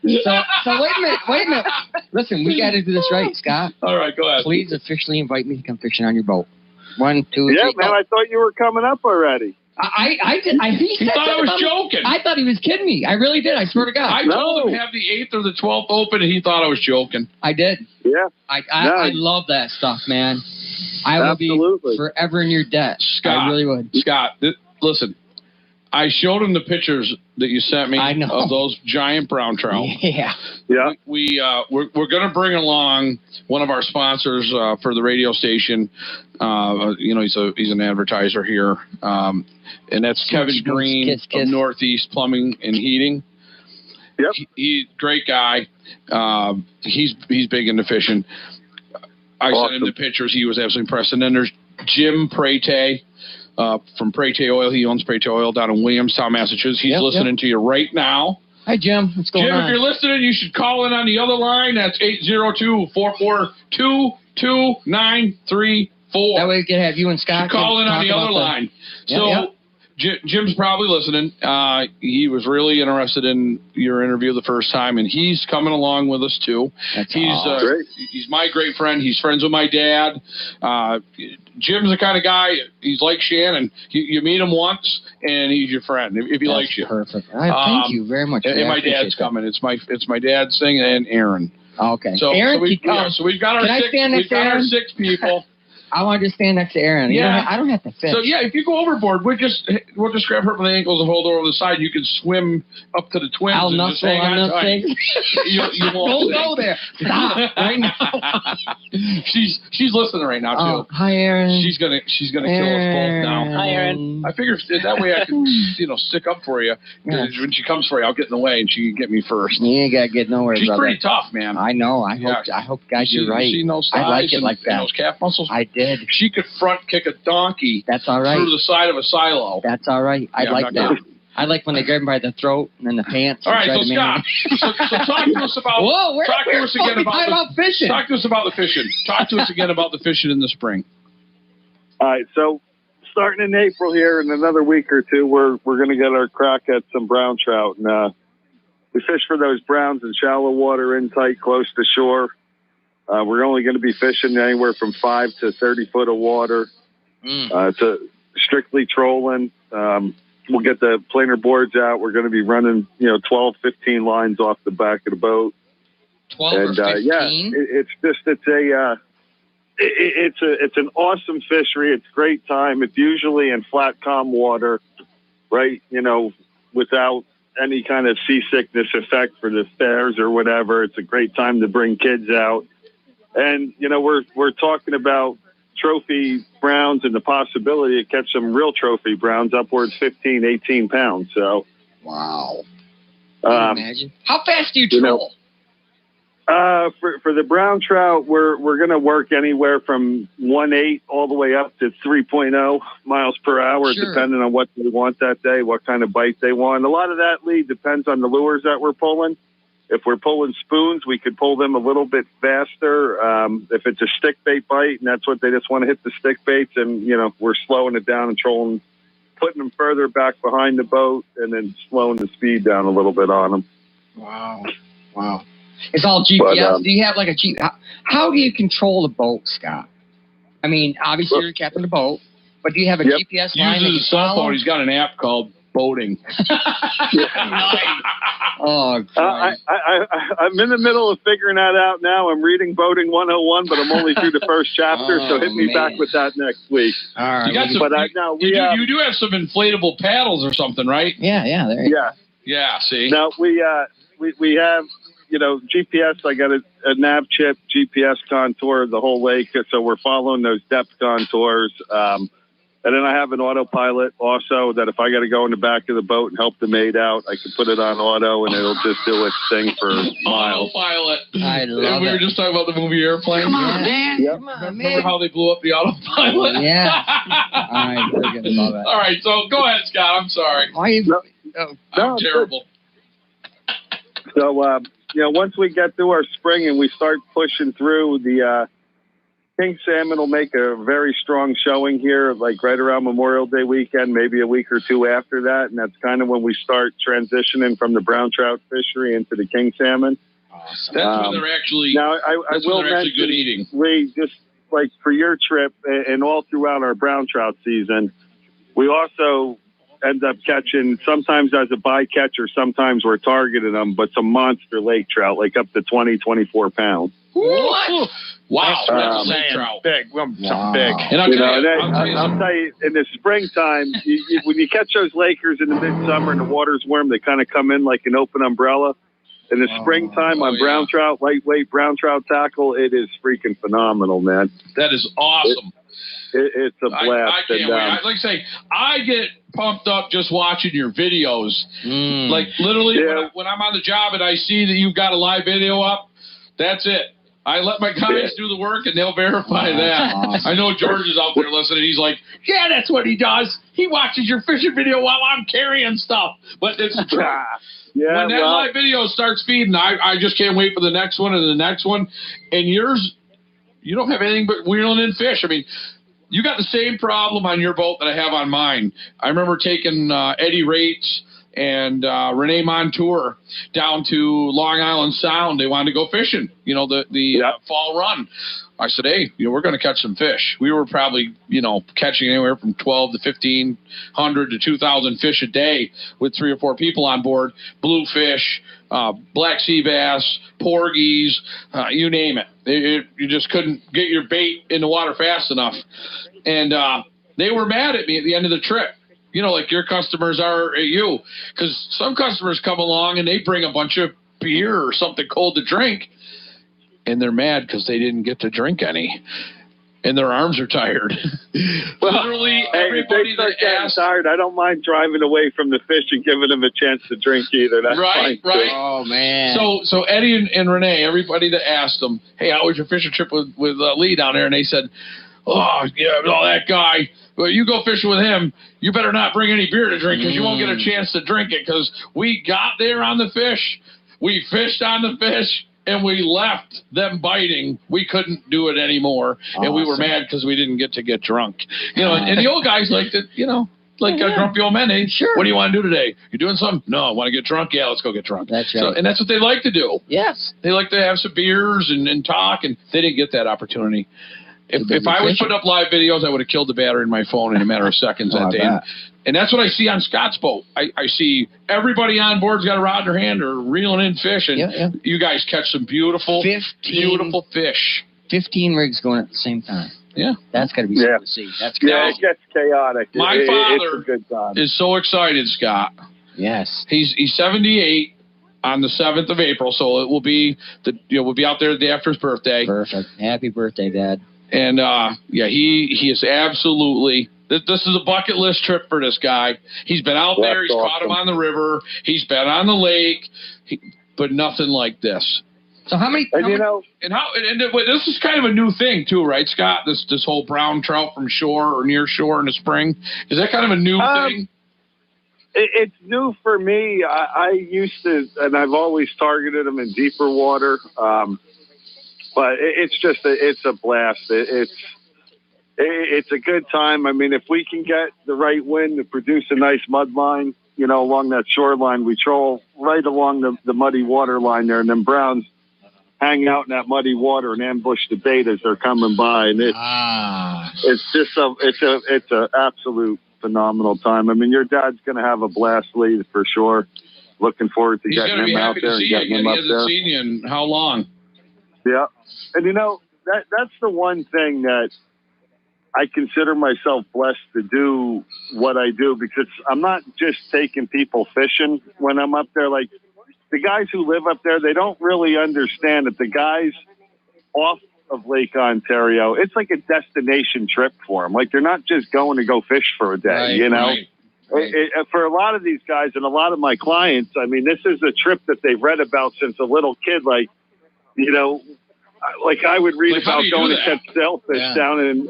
So wait a minute. Listen, we got to do this right, Scott. All right, go ahead. Please officially invite me to come fishing on your boat. 1, 2, 3. Yeah, man, I thought you were coming up already. I did. He thought I was joking. I thought he was kidding me. I really did. I swear to God. I told him have the 8th or the 12th open, and he thought I was joking. I did. Yeah. I love that stuff, man. I would be forever in your debt. Scott, I really would. Scott, listen. I showed him the pictures that you sent me of those giant brown trout. Yeah. Yeah. We're going to bring along one of our sponsors for the radio station. He's an advertiser here, and that's Kevin Green of Northeast Plumbing and Heating. Yep. He's great guy. He's big into fishing. I sent him the pictures. He was absolutely impressed. And then there's Jim Prete. From Prete Oil. He owns Prete Oil down in Williamstown, Massachusetts. He's listening to you right now. Hi, Jim. What's going on? Jim, if you're listening, you should call in on the other line. That's 802-442-2934. That way we can have you and Scott. Call in on the other line. So Jim's probably listening. He was really interested in your interview the first time, and he's coming along with us too. He's my great friend. He's friends with my dad. Jim's the kind of guy. He's like Shannon. You meet him once, and he's your friend if he likes you. Perfect. Thank you very much. And my dad's coming. It's my dad's thing, and Aaron. Okay. So Aaron, we've got our 6 people. I want to stand next to Aaron. Yeah. I don't have to fish. So yeah, if you go overboard, we'll just grab her from the ankles and hold her over the side. You can swim up to the twins. I'll and just hang on tight. You won't Don't go there. Stop right now. She's listening right now too. Hi, Aaron. She's gonna kill us both now. Hi, Aaron. I figured that way I can stick up for you. Yeah. When she comes for you, I'll get in the way and she can get me first. You ain't gotta get nowhere. She's brother. pretty tough, man. I know. I hope, guys, you're right. I like it like that. Those calf muscles. I did. She could front kick a donkey. That's all right. Through the side of a silo. That's all right. I like that. I like when they grab him by the throat and then the pants. All right, so Scott, so talk to us about. Talk to us again about fishing. Talk to us about the fishing. Talk to us again about the fishing in the spring. All right, so starting in April here, in another week or two, we're going to get our crack at some brown trout, and we fish for those browns in shallow water, in tight, close to shore. We're only going to be fishing anywhere from 5 to 30 foot of water. It's strictly trolling. We'll get the planer boards out. We're going to be running, 12, 15 lines off the back of the boat. 12 or 15? Yeah, it's an awesome fishery. It's a great time. It's usually in flat, calm water, right? Without any kind of seasickness effect for the stairs or whatever. It's a great time to bring kids out. And, we're talking about trophy browns and the possibility to catch some real trophy browns upwards 15, 18 pounds. So, wow. Imagine. How fast do you troll? For the brown trout, we're going to work anywhere from 1.8 all the way up to 3.0 miles per hour, depending on what they want that day, what kind of bite they want. A lot of that lead depends on the lures that we're pulling. If we're pulling spoons, we could pull them a little bit faster. If it's a stick bait bite and that's what they just want to hit the stick baits, and we're slowing it down and trolling, putting them further back behind the boat, and then slowing the speed down a little bit on them. Wow. It's all GPS. Do you have like a G? How do you control the boat, Scott? I mean, obviously you're captain of the boat, but do you have a GPS line? He uses his cell phone. He's got an app called Boating. Oh, I'm in the middle of figuring that out now. I'm reading Boating 101, but I'm only through the first chapter, so hit me back with that next week. All right. You got some, you do have some inflatable paddles or something, right? Yeah, there you go. Yeah, see? Now, we have, GPS. I got a nav chip, GPS contour the whole lake, so we're following those depth contours. And then I have an autopilot also that if I got to go in the back of the boat and help the mate out, I can put it on auto and it'll just do its thing for miles. Autopilot. I love and we were just talking about the movie Airplane. Come on, man. Yep. Come on, Remember how they blew up the autopilot? Yeah. All right, forget about that. All right, so go ahead, Scott. I'm sorry. I'm terrible. So, once we get through our spring and we start pushing through, the king salmon will make a very strong showing here, like right around Memorial Day weekend, maybe a week or two after that. And that's kind of when we start transitioning from the brown trout fishery into the king salmon. Awesome. That's when they're actually, now, I will mention, good eating. Lee, just like for your trip and all throughout our brown trout season, we also end up catching, sometimes as a bycatch or sometimes we're targeting them, but some monster lake trout, like up to 20, 24 pounds. What? Wow, that's lake trout. Big. Wow. Big. And I'll tell you, in the springtime, when you catch those Lakers in the midsummer and the water's warm, they kind of come in like an open umbrella. In the springtime on brown trout, lightweight brown trout tackle, it is freaking phenomenal, man. That is awesome. It's a blast. I can't wait. Like I say, I get pumped up just watching your videos. Like literally when I'm on the job and I see that you've got a live video up, that's it. I let my guys do the work and they'll verify that. Awesome. I know George is out there listening. He's like, yeah, that's what he does. He watches your fishing video while I'm carrying stuff. But it's true. When that live video starts feeding, I just can't wait for the next one and the next one. And yours, you don't have anything but wheeling in fish. I mean, you got the same problem on your boat that I have on mine. I remember taking Eddie Rates and Renee Montour down to Long Island Sound. They wanted to go fishing, the fall run. I said, hey, we're going to catch some fish. We were probably, catching anywhere from 12 to 1,500 to 2,000 fish a day with 3 or 4 people on board. Bluefish, black sea bass, porgies, you name it. You just couldn't get your bait in the water fast enough. And they were mad at me at the end of the trip. Like your customers are at you. Because some customers come along and they bring a bunch of beer or something cold to drink. And they're mad because they didn't get to drink any. And their arms are tired. Literally, everybody that asked. Tired. I don't mind driving away from the fish and giving them a chance to drink either. That's right. Oh, man. So Eddie and Renee, everybody that asked them, hey, how was your fishing trip with Lee down there? And they said, oh, yeah, that guy. Well, you go fishing with him, you better not bring any beer to drink because you won't get a chance to drink it because we got there on the fish, we fished on the fish, and we left them biting. We couldn't do it anymore, and we were mad because we didn't get to get drunk. And the old guys liked it, like grumpy old men. Hey, sure. What do you want to do today? You doing something? No, I want to get drunk. Yeah, let's go get drunk. That's right. And that's what they like to do. Yes. They like to have some beers and talk, and they didn't get that opportunity. If I was putting up live videos, I would have killed the battery in my phone in a matter of seconds that day. And that's what I see on Scott's boat. I see everybody on board's got a rod in their hand or reeling in fish, and you guys catch some beautiful fish. 15 rigs going at the same time. Yeah. That's got to be something to see. It gets chaotic. My father it's a good time. is so excited, Scott. Yes. He's 78 on the 7th of April, so it will be we'll be out there the day after his birthday. Perfect. Happy birthday, Dad. And, he is absolutely – this is a bucket list trip for this guy. He's been out there. He's caught him on the river. He's been on the lake, but nothing like this. So how many – this is kind of a new thing too, right, Scott? This whole brown trout from shore or near shore in the spring. Is that kind of a new thing? It's new for me. I used to – and I've always targeted them in deeper water. But it's just it's a blast. It's a good time. I mean, if we can get the right wind to produce a nice mud line, along that shoreline, we troll right along the muddy water line there, and then browns hang out in that muddy water and ambush the bait as they're coming by, and it's just it's a absolute phenomenal time. I mean, your dad's going to have a blast, Lee, for sure. Looking forward to getting him out there and getting him up there. He hasn't seen you in how long? Yeah. And that's the one thing that I consider myself blessed to do what I do, because I'm not just taking people fishing when I'm up there. Like the guys who live up there, they don't really understand that the guys off of Lake Ontario, it's like a destination trip for them. Like they're not just going to go fish for a day, Right. For a lot of these guys and a lot of my clients, I mean, this is a trip that they've read about since a little kid. Like, like I would read about going to catch sailfish down in,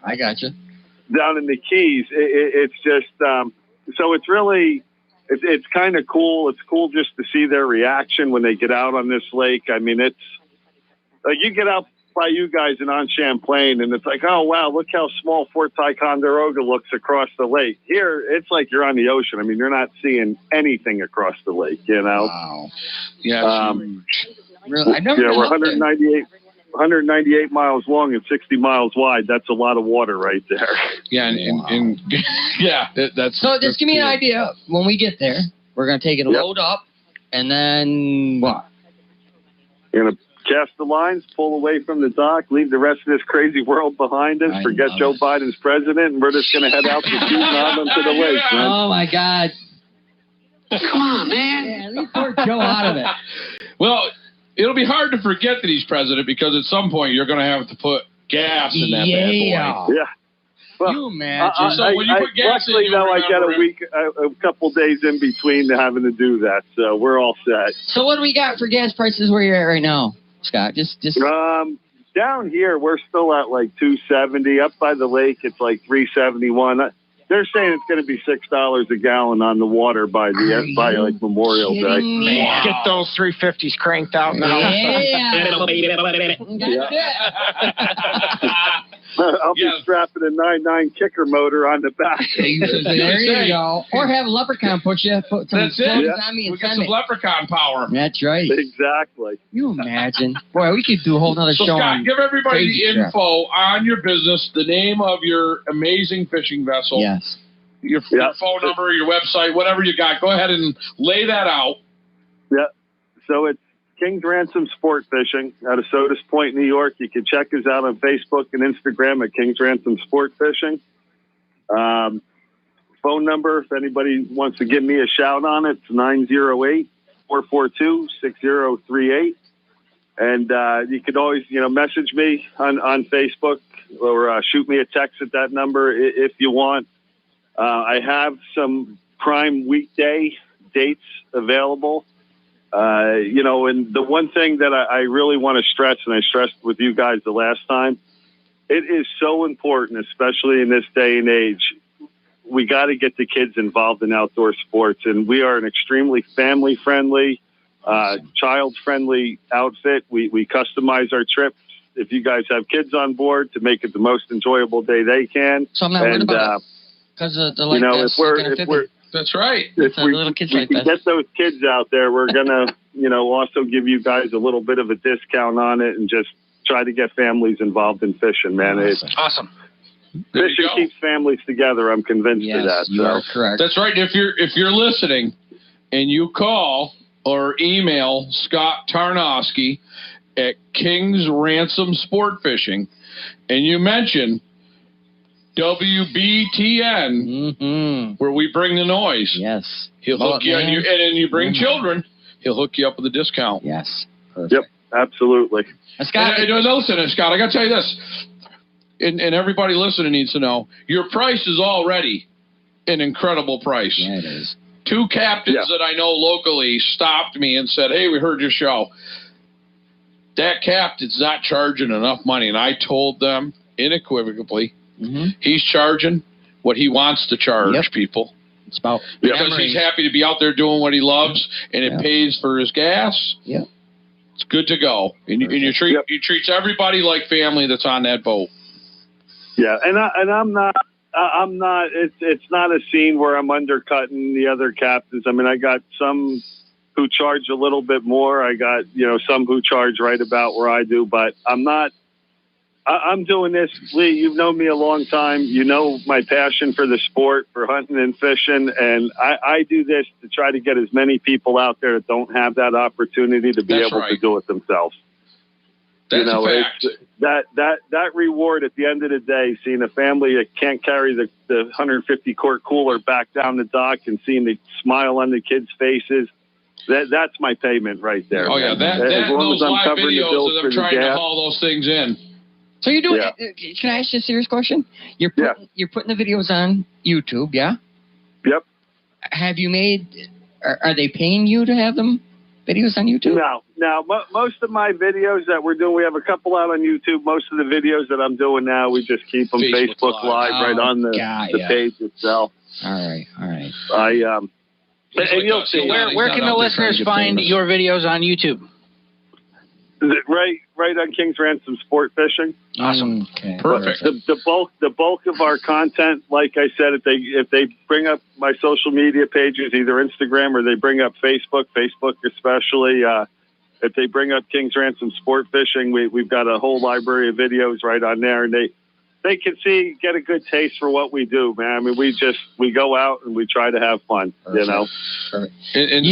I got you. Down in the Keys. It's just, so it's really, it's kind of cool. It's cool just to see their reaction when they get out on this lake. I mean, it's like you get out by you guys and on Champlain, and it's like, oh, wow, look how small Fort Ticonderoga looks across the lake. Here, it's like you're on the ocean. I mean, you're not seeing anything across the lake, Wow. Yeah, really? I never we're 198 miles long and 60 miles wide. That's a lot of water right there. Yeah, and that's. So just give me an idea. When we get there, we're going to take it a load up, and then what? You're going to cast the lines, pull away from the dock, leave the rest of this crazy world behind us, forget Joe Biden's president, and we're just going to head out to shooting on them to the lake, man. Oh, my God. Come on, man. Yeah, leave poor Joe out of it. Well, it'll be hard to forget that he's president, because at some point you're going to have to put gas in that bad boy. Yeah. Well, you imagine. So when you put gas luckily, in, I got a couple days in between having to do that, so we're all set. So what do we got for gas prices where you're at right now, Scott? Just down here, we're still at like $2.70. Up by the lake, it's like $3.71. They're saying it's going to be $6 a gallon on the water by like Memorial Day. Man, get those 350s cranked out now. I'll be strapping a 9.9 kicker motor on the back. There you go. Or have a leprechaun put some floats on me and get some leprechaun power. That's right. Exactly. You imagine? Boy, we could do a whole nother show. Scott, give everybody the info on your business, the name of your amazing fishing vessel. Yes. Your phone number, your website, whatever you got. Go ahead and lay that out. Yeah. So it's King's Ransom Sport Fishing out of Sodas Point, New York. You can check us out on Facebook and Instagram at King's Ransom Sport Fishing. Phone number, if anybody wants to give me a shout on it, it's 908-442-6038. And you could always, message me on Facebook or shoot me a text at that number if you want. I have some prime weekday dates available. And the one thing that I really want to stress, and I stressed with you guys the last time, it is so important, especially in this day and age. We got to get the kids involved in outdoor sports, and we are an extremely family-friendly, child-friendly outfit. We customize our trips. If you guys have kids on board, to make it the most enjoyable day they can. So I'm not worried about it. Because if we're that's right. If we can get those kids out there, we're gonna, also give you guys a little bit of a discount on it, and just try to get families involved in fishing. Man, it's awesome. Fishing keeps families together. I'm convinced of that. You are correct. That's right. If you're listening, and you call or email Scott Tarnosky at King's Ransom Sport Fishing, and you mention WBTN, where we bring the noise. Yes. He'll hook you, and then you bring children, he'll hook you up with a discount. Yes. Perfect. Yep, absolutely. Scott, listen, Scott, I got to tell you this, and everybody listening needs to know, your price is already an incredible price. Yeah, it is. 2 captains that I know locally stopped me and said, hey, we heard your show. That captain's not charging enough money, and I told them unequivocally, he's charging what he wants to charge people. It's about because he's happy to be out there doing what he loves, and it pays for his gas. Yeah, it's good to go, and you treat everybody like family that's on that boat. Yeah, and I'm not. It's not a scene where I'm undercutting the other captains. I mean, I got some who charge a little bit more. I got some who charge right about where I do, but I'm not. I'm doing this, Lee. You've known me a long time. You know my passion for the sport, for hunting and fishing, and I do this to try to get as many people out there that don't have that opportunity to be able to do it themselves. That's a fact. That reward at the end of the day, seeing a family that can't carry the 150 quart cooler back down the dock and seeing the smile on the kids' faces, that's my payment right there. Oh yeah, as long as I'm covering the bills for the gas. Trying to haul those things in. So you're doing? Can I ask you a serious question? You're putting the videos on YouTube, yeah? Yep. Have you made? Are they paying you to have them videos on YouTube? No. Most of my videos that we're doing, we have a couple out on YouTube. Most of the videos that I'm doing now, we just keep them Facebook Live right on the page itself. All right. And you'll see. Where can the listeners find your videos on YouTube? Right on King's Ransom Sport Fishing. Awesome. Okay. Perfect. The bulk of our content, like I said, if they bring up my social media pages, either Instagram or they bring up Facebook especially, if they bring up King's Ransom Sport Fishing, we've got a whole library of videos right on there, and they can get a good taste for what we do, man. I mean, we go out and we try to have fun, Perfect. And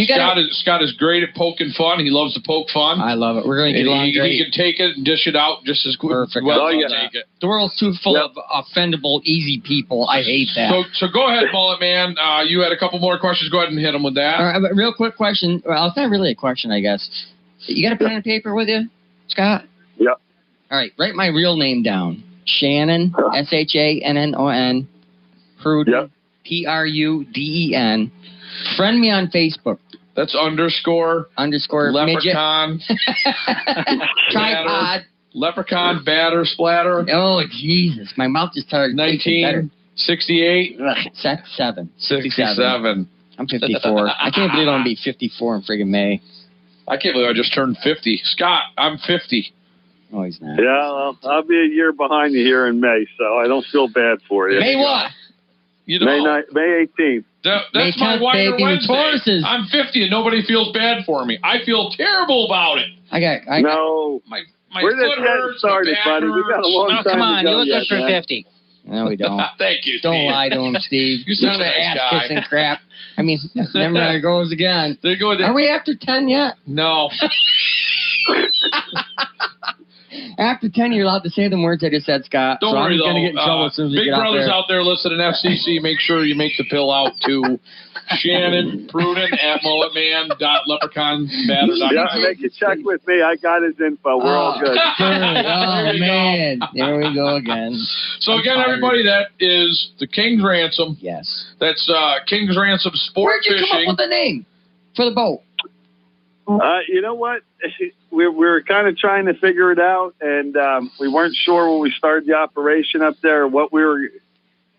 Scott is great at poking fun. He loves to poke fun. I love it. We're going to get along great. He can take it and dish it out just as quick. Perfect. Take it. The world's too full of offendable, easy people. I hate that. So go ahead, Mullet Man. You had a couple more questions. Go ahead and hit them with that. All right, but real quick question. Well, it's not really a question, I guess. You got a pen and paper with you, Scott? Yep. All right, write my real name down. Shannon, SHANNON, Pruden, PRUDEN. Friend me on Facebook. That's underscore leprechaun. Tripod. Leprechaun batter splatter. Oh, Jesus. My mouth just started 19. 68? 67. 67. I'm 54. I can't believe I'm going to be 54 in friggin' May. I can't believe I just turned 50. Scott, I'm 50. Oh, he's not. Yeah, well, I'll be a year behind you here in May, so I don't feel bad for you. May what? You know, May 18th. That's my Whiter Wednesday. I'm 50 and nobody feels bad for me. I feel terrible about it. No. My We're foot just getting hurts, started, my back buddy. We got a long time come on, to go you look yet, good for man. 50. No, we don't. Thank you, Don't Steve. lie to him, Steve. You're such a the nice guy. ass-kissing crap. I mean, there it goes again. Are we after 10 yet? No. After 10, you're allowed to say the words I just said, Scott. Don't so worry, I'm going to get in trouble as soon as we Big get Brother's out there. listening, FCC, make sure you make the pill out to Shannon Pruden at mulletman.leprechaunbatter.com. Yeah, make a check with me. I got his info. We're all good. Oh, man. There we go again. So, again, everybody, that is the King's Ransom. Yes. That's King's Ransom Sport Where'd you Fishing. come up with the name for the boat? You know what? We were kind of trying to figure it out, and we weren't sure when we started the operation up there what we were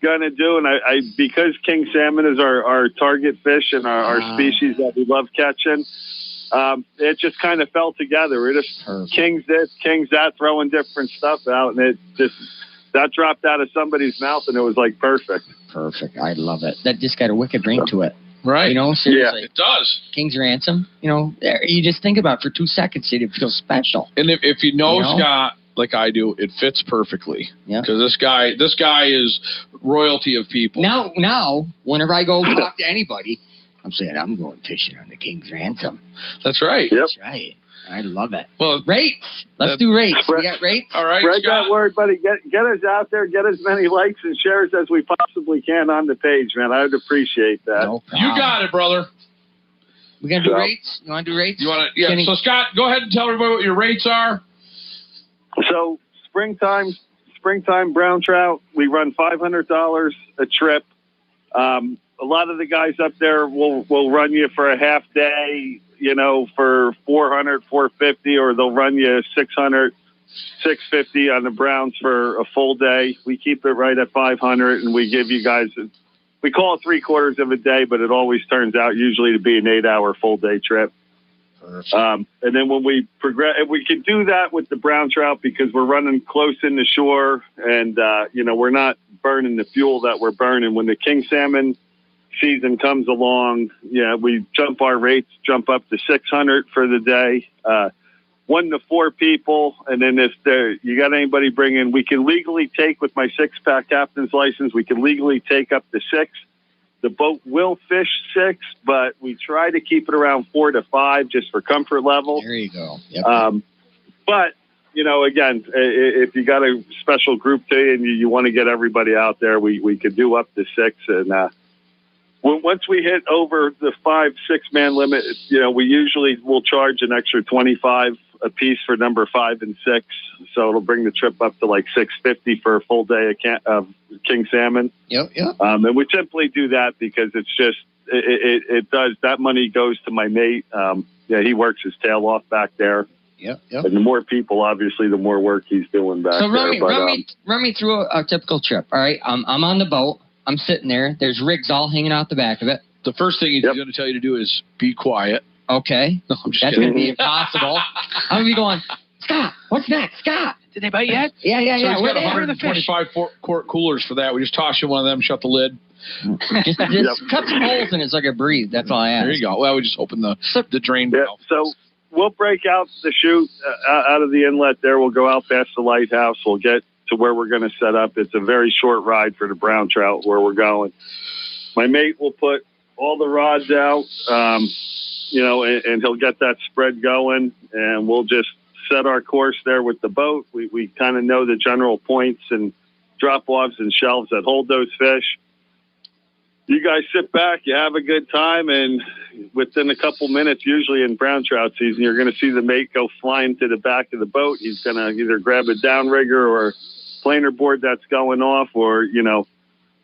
going to do. And I because king salmon is our target fish and our species that we love catching, it just kind of fell together. We're just kings this, kings that, throwing different stuff out, and that dropped out of somebody's mouth, and it was like perfect. Perfect. I love it. That just got a wicked ring to it. Right. You know, seriously. Yeah, it does. King's Ransom. You know, you just think about it for 2 seconds, it feels special. And if you know Scott, like I do, it fits perfectly. Yeah. Because this guy is royalty of people. Now, whenever I go talk to anybody, I'm saying I'm going fishing on the King's Ransom. That's right. Yep. That's right. I love it. Well, rates. Let's do rates. We got rates. All right, spread Scott. that word, buddy. Get us out there. Get as many likes and shares as we possibly can on the page, man. I would appreciate that. No problem. You got it, brother. We gonna do rates? You want to do rates? You want to? Yeah. So Scott, go ahead and tell everybody what your rates are. So springtime brown trout, we run $500 a trip. A lot of the guys up there will run you for a half day, you know, for $400, $450, or they'll run you $600, $650 on the browns for a full day. We keep it right at $500, and we give you guys, we call it 3/4 of a day, but it always turns out usually to be an 8-hour full day trip. And then when we progress, we can do that with the brown trout because we're running close in the shore, and you know, we're not burning the fuel that we're burning. When the king salmon season comes along, we jump our rates, jump up to $600 for the day, 1 to 4 people. And then if you got anybody bringing, we can legally take, with my 6-pack captain's license, we can legally take up to 6. The boat will fish 6, but we try to keep it around 4 to 5 just for comfort level. There you go. Yep. But, you know, again, if you got a special group to you and you want to get everybody out there, we could do up to 6. And once we hit over the 5-6 man limit, you know, we usually will charge an extra $25 a piece for number 5 and 6. So it'll bring the trip up to like $650 for a full day of king salmon. Yep. And we simply do that because it's just, it does, that money goes to my mate. He works his tail off back there. Yep. And the more people, obviously, the more work he's doing back there. Run me through a typical trip. All right. I'm on the boat. I'm sitting there. There's rigs all hanging out the back of it. The first thing he's going to tell you to do is be quiet. Okay. No, I'm just That's kidding. going to be impossible. I'm going to be going, Scott, what's next? Scott. Did they bite yet? Yeah. So he's Where got are the fish? 125 quart coolers for that. We just toss you one of them, shut the lid. Just cut some holes in it so I can breathe. That's all I ask. There you go. Well, we just open the drain valve. So we'll break out the chute out of the inlet there. We'll go out past the lighthouse. We'll get to where we're going to set up. It's a very short ride for the brown trout where we're going. My mate will put all the rods out, and he'll get that spread going, and we'll just set our course there with the boat. We kind of know the general points and drop-offs and shelves that hold those fish. You guys sit back, you have a good time, and within a couple minutes, usually in brown trout season, you're going to see the mate go flying to the back of the boat. He's going to either grab a downrigger or planer board that's going off, or, you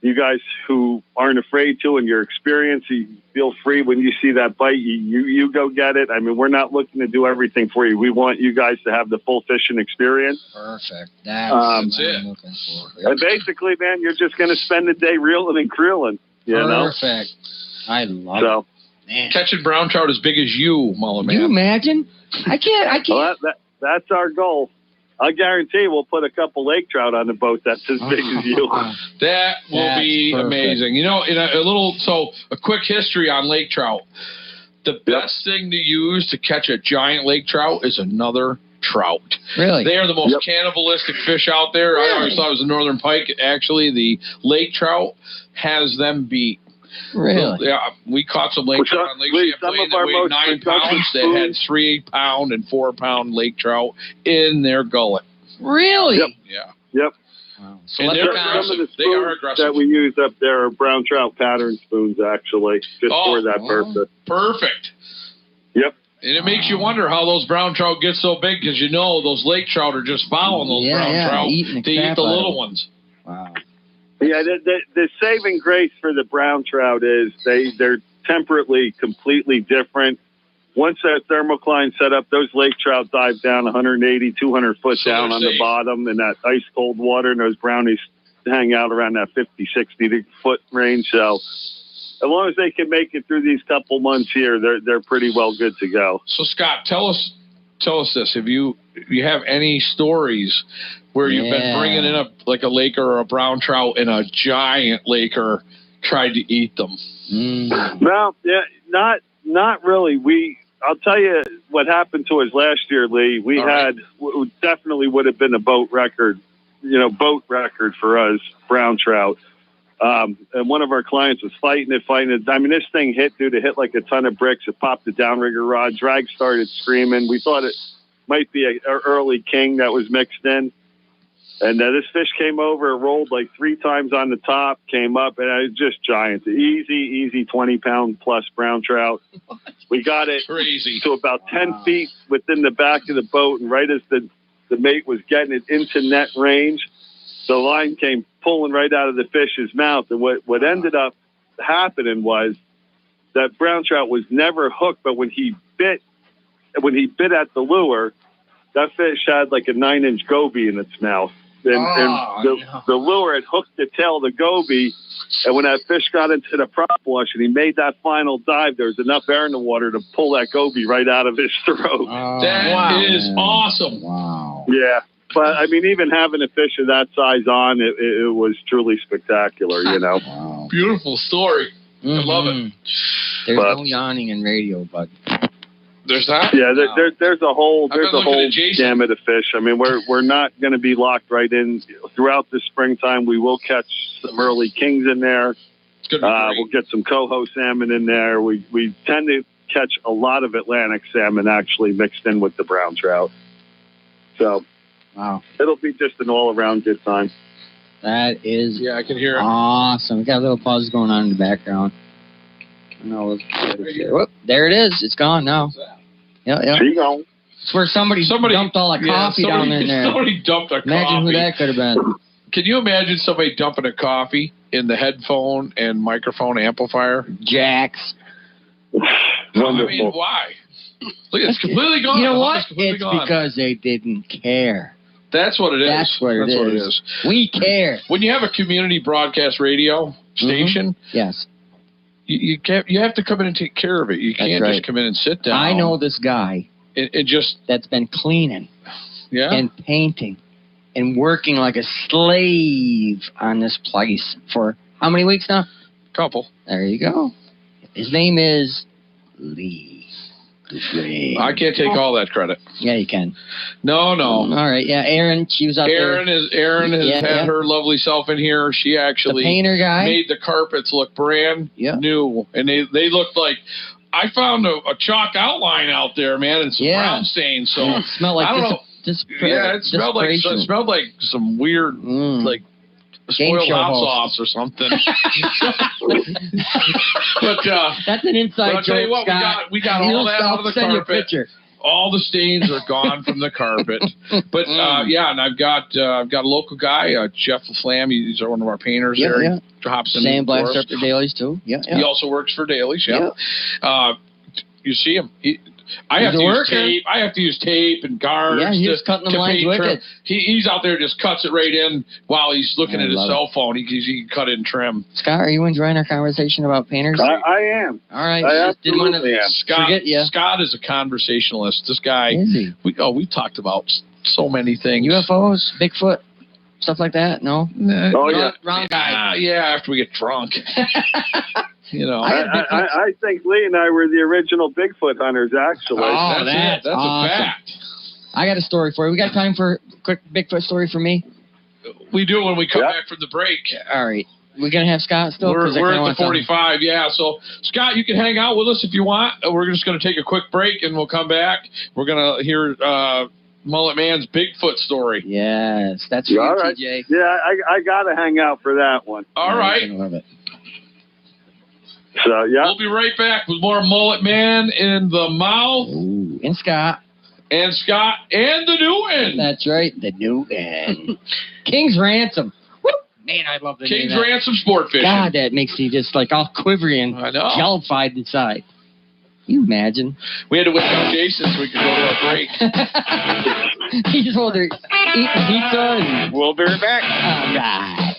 you guys who aren't afraid to, and your experience, you feel free when you see that bite, you go get it. I mean, we're not looking to do everything for you. We want you guys to have the full fishing experience. Perfect. That's it. Looking for. Yep. And basically, man, you're just going to spend the day reeling and creeling. Perfect. I love it. Man. Catching brown trout as big as you, Mullet man. Can you imagine? I can't. Well, that's our goal. I guarantee we'll put a couple lake trout on the boat that's as big as you. That will be perfect. amazing. You know, in a quick history on lake trout. The best thing to use to catch a giant lake trout is another trout. Really? They are the most cannibalistic fish out there. Really? I always thought it was the northern pike. Actually, the lake trout has them beat. Really? Yeah, we caught some lake trout on Lake Champlain that weighed 9 pounds. That had 3 8-pound and 4-pound lake trout in their gullet. Really? Yep. Wow. So and they're some of the aggressive. They are spoons aggressive. that we use up there are brown trout pattern spoons, actually, just for that purpose. Perfect. Yep. And it makes you wonder how those brown trout get so big, because you know those lake trout are just following those brown trout to eat the little ones. Wow. Yeah, the saving grace for the brown trout is they're temperately completely different. Once that thermocline set up, those lake trout dive down 180, 200 foot down on the bottom in that ice cold water, and those brownies hang out around that 50, 60 foot range. So as long as they can make it through these couple months here, they're pretty well good to go. So Scott, tell us this. If you have any stories where you've been bringing in a laker or a brown trout and a giant laker tried to eat them? No, not really. I'll tell you what happened to us last year, Lee. We definitely would have been a boat record for us, brown trout. And one of our clients was fighting it. I mean, this thing hit like a ton of bricks. It popped the downrigger rod. Drag started screaming. We thought it might be an early king that was mixed in. And this fish came over, rolled like 3 times on the top, came up, and it was just giant. Easy 20-pound plus brown trout. We got it to about 10 feet within the back of the boat, and right as the mate was getting it into net range, the line came pulling right out of the fish's mouth. And what ended up happening was that brown trout was never hooked, but when he bit at the lure, that fish had like a 9-inch goby in its mouth. And the lure had hooked the tail of the goby, and when that fish got into the prop wash and he made that final dive, there was enough air in the water to pull that goby right out of his throat. That is awesome. Wow. Yeah. But, I mean, even having a fish of that size on, it was truly spectacular, you know. Wow. Beautiful story. I love it. There's no yawning in radio, but... There's that? Yeah, there's a whole gamut of fish. I mean, we're not going to be locked right in. Throughout the springtime, we will catch some early kings in there. We'll get some coho salmon in there. We tend to catch a lot of Atlantic salmon actually mixed in with the brown trout. So it'll be just an all-around good time. That is I can hear it. Awesome. We got a little pause going on in the background. No, whoop, there it is. It's gone now. Yeah. She gone. It's where somebody dumped all the coffee down in there. Somebody dumped a coffee. Imagine who that could have been. Can you imagine somebody dumping a coffee in the headphone and microphone amplifier? Jacks. Wonderful. I mean, why? Look, it's completely gone. You know what? It's gone. because they didn't care. That's what it is. That's what it is. We care. When you have a community broadcast radio station, yes, you have to come in and take care of it. You can't just come in and sit down. I know this guy. That's been cleaning, and painting, and working like a slave on this place for how many weeks now? Couple. There you go. His name is Lee. I can't take all that credit. Yeah, you can. No. All right. Yeah, Erin, she was out there. Erin has had her lovely self in here. She actually the painter guy made the carpets look brand new, and they looked like I found a chalk outline out there, man, and some brown stains. So it smelled like it smelled like some weird like spoiled hot sauce or something. But that's an inside joke. I'll tell you what, Scott. we got all that out of the carpet. All the stains are gone from the carpet. But and I've got a local guy, Jeff LaFlamme. He's one of our painters there. Yeah. He drops in. Same blaster up for dailies too. Yeah. He also works for dailies. Yeah. You see him. I have to use tape and guards. Yeah, he's cutting the lines wicked. He's out there, just cuts it right in while he's looking at his cell phone. He can cut in trim. Scott, are you enjoying our conversation about painters? I am. All right. I absolutely am. Scott is a conversationalist. This guy, is he? We talked about so many things. UFOs, Bigfoot, stuff like that. No. Wrong guy. After we get drunk. I think Lee and I were the original Bigfoot hunters, actually. Oh, that's awesome. a fact. I got a story for you. We got time for a quick Bigfoot story for me? We do when we come back from the break. All right. We're going to have Scott still? We're at the 45, So, Scott, you can hang out with us if you want. We're just going to take a quick break, and we'll come back. We're going to hear Mullet Man's Bigfoot story. Yes, that's right, TJ. Yeah, I got to hang out for that one. All right. I love it. So, we'll be right back with more Mullet Man in the mouth. Ooh, and Scott. And the new one. That's right, the new one. King's Ransom. Woo! Man, I love the King's Ransom Sport Fishing. God, that makes me just like all quivery and jellified inside. You imagine? We had to wait on Jason so we could go to our break. He just wanted to eat pizza. And we'll be right back. All right.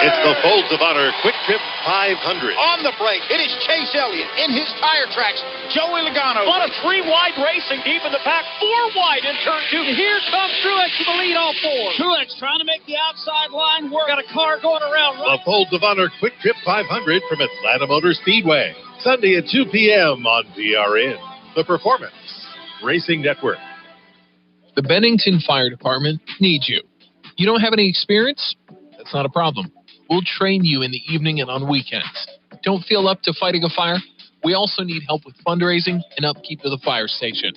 It's the Folds of Honor Quick Trip 500. On the break, it is Chase Elliott in his tire tracks. Joey Logano on a 3-wide racing deep in the pack, 4 wide in turn 2. Here comes Truex to the lead, all 4. Truex trying to make the outside line work. Got a car going around. The Folds of Honor Quick Trip 500 from Atlanta Motor Speedway. Sunday at 2 p.m. on PRN, the Performance Racing Network. The Bennington Fire Department needs you. You don't have any experience? That's not a problem. We'll train you in the evening and on weekends. Don't feel up to fighting a fire? We also need help with fundraising and upkeep of the fire station.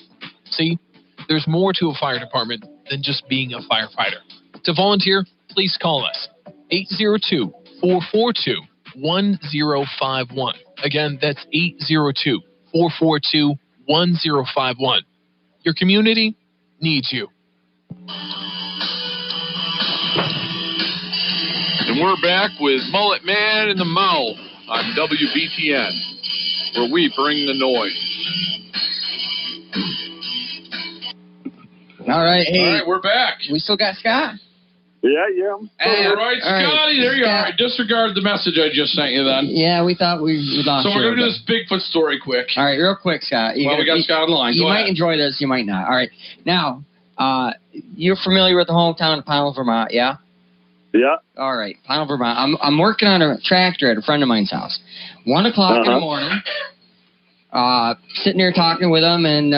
See, there's more to a fire department than just being a firefighter. To volunteer, please call us. 802-442-1051. Again, that's 802-442-1051. Your community needs you. And we're back with Mullet Man in the Mouth on WBTN, where we bring the noise. All right, hey. All right, we're back. We still got Scott? Yeah. All right, Scotty, there you are. Disregard the message I just sent you then. Yeah, we thought we lost you. So we're going to do this Bigfoot story quick. All right, real quick, Scott. We got Scott on the line. You might enjoy this, you might not. All right. Now, You're familiar with the hometown of Pownell, Vermont, yeah? Yeah. All right, Pownell, Vermont. I'm working on a tractor at a friend of mine's house. 1 o'clock in the morning. Sitting there talking with him, and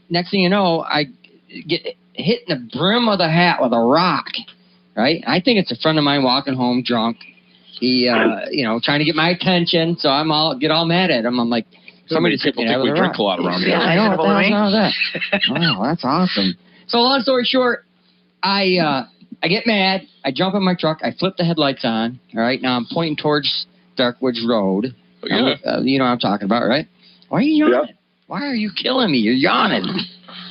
next thing you know, I get hit in the brim of the hat with a rock. Right? I think it's a friend of mine walking home drunk. He, trying to get my attention, so get all mad at him. I'm like, somebody people think we drink a lot around here. Yeah, I know. What the hell's that? Wow, that's awesome. So long story short, I get mad. I jump in my truck. I flip the headlights on. All right, now I'm pointing towards Darkwoods Road. Yeah. You know what I'm talking about, right? Why are you yawning? Yeah. Why are you killing me? You're yawning.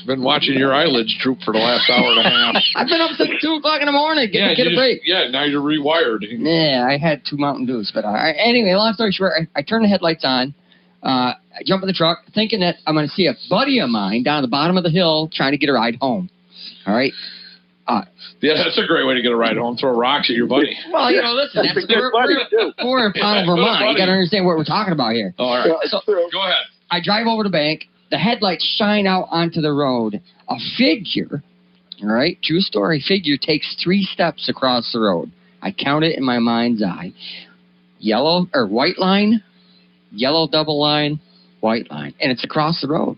Been watching your eyelids droop for the last hour and a half. I've been up since 2 o'clock in the morning. Get a break. Yeah, now you're rewired. Yeah, I had 2 Mountain Dews. But anyway, long story short, I turn the headlights on. I jump in the truck thinking that I'm going to see a buddy of mine down at the bottom of the hill trying to get a ride home. All right? Yeah, that's a great way to get a ride home. Throw rocks at your buddy. Well, listen, we're in Pownell, Vermont. You got to understand what we're talking about here. All right. So, go ahead. I drive over the bank. The headlights shine out onto the road. A figure, all right, true story, figure takes 3 steps across the road. I count it in my mind's eye. Yellow or white line, yellow double line, white line. And it's across the road.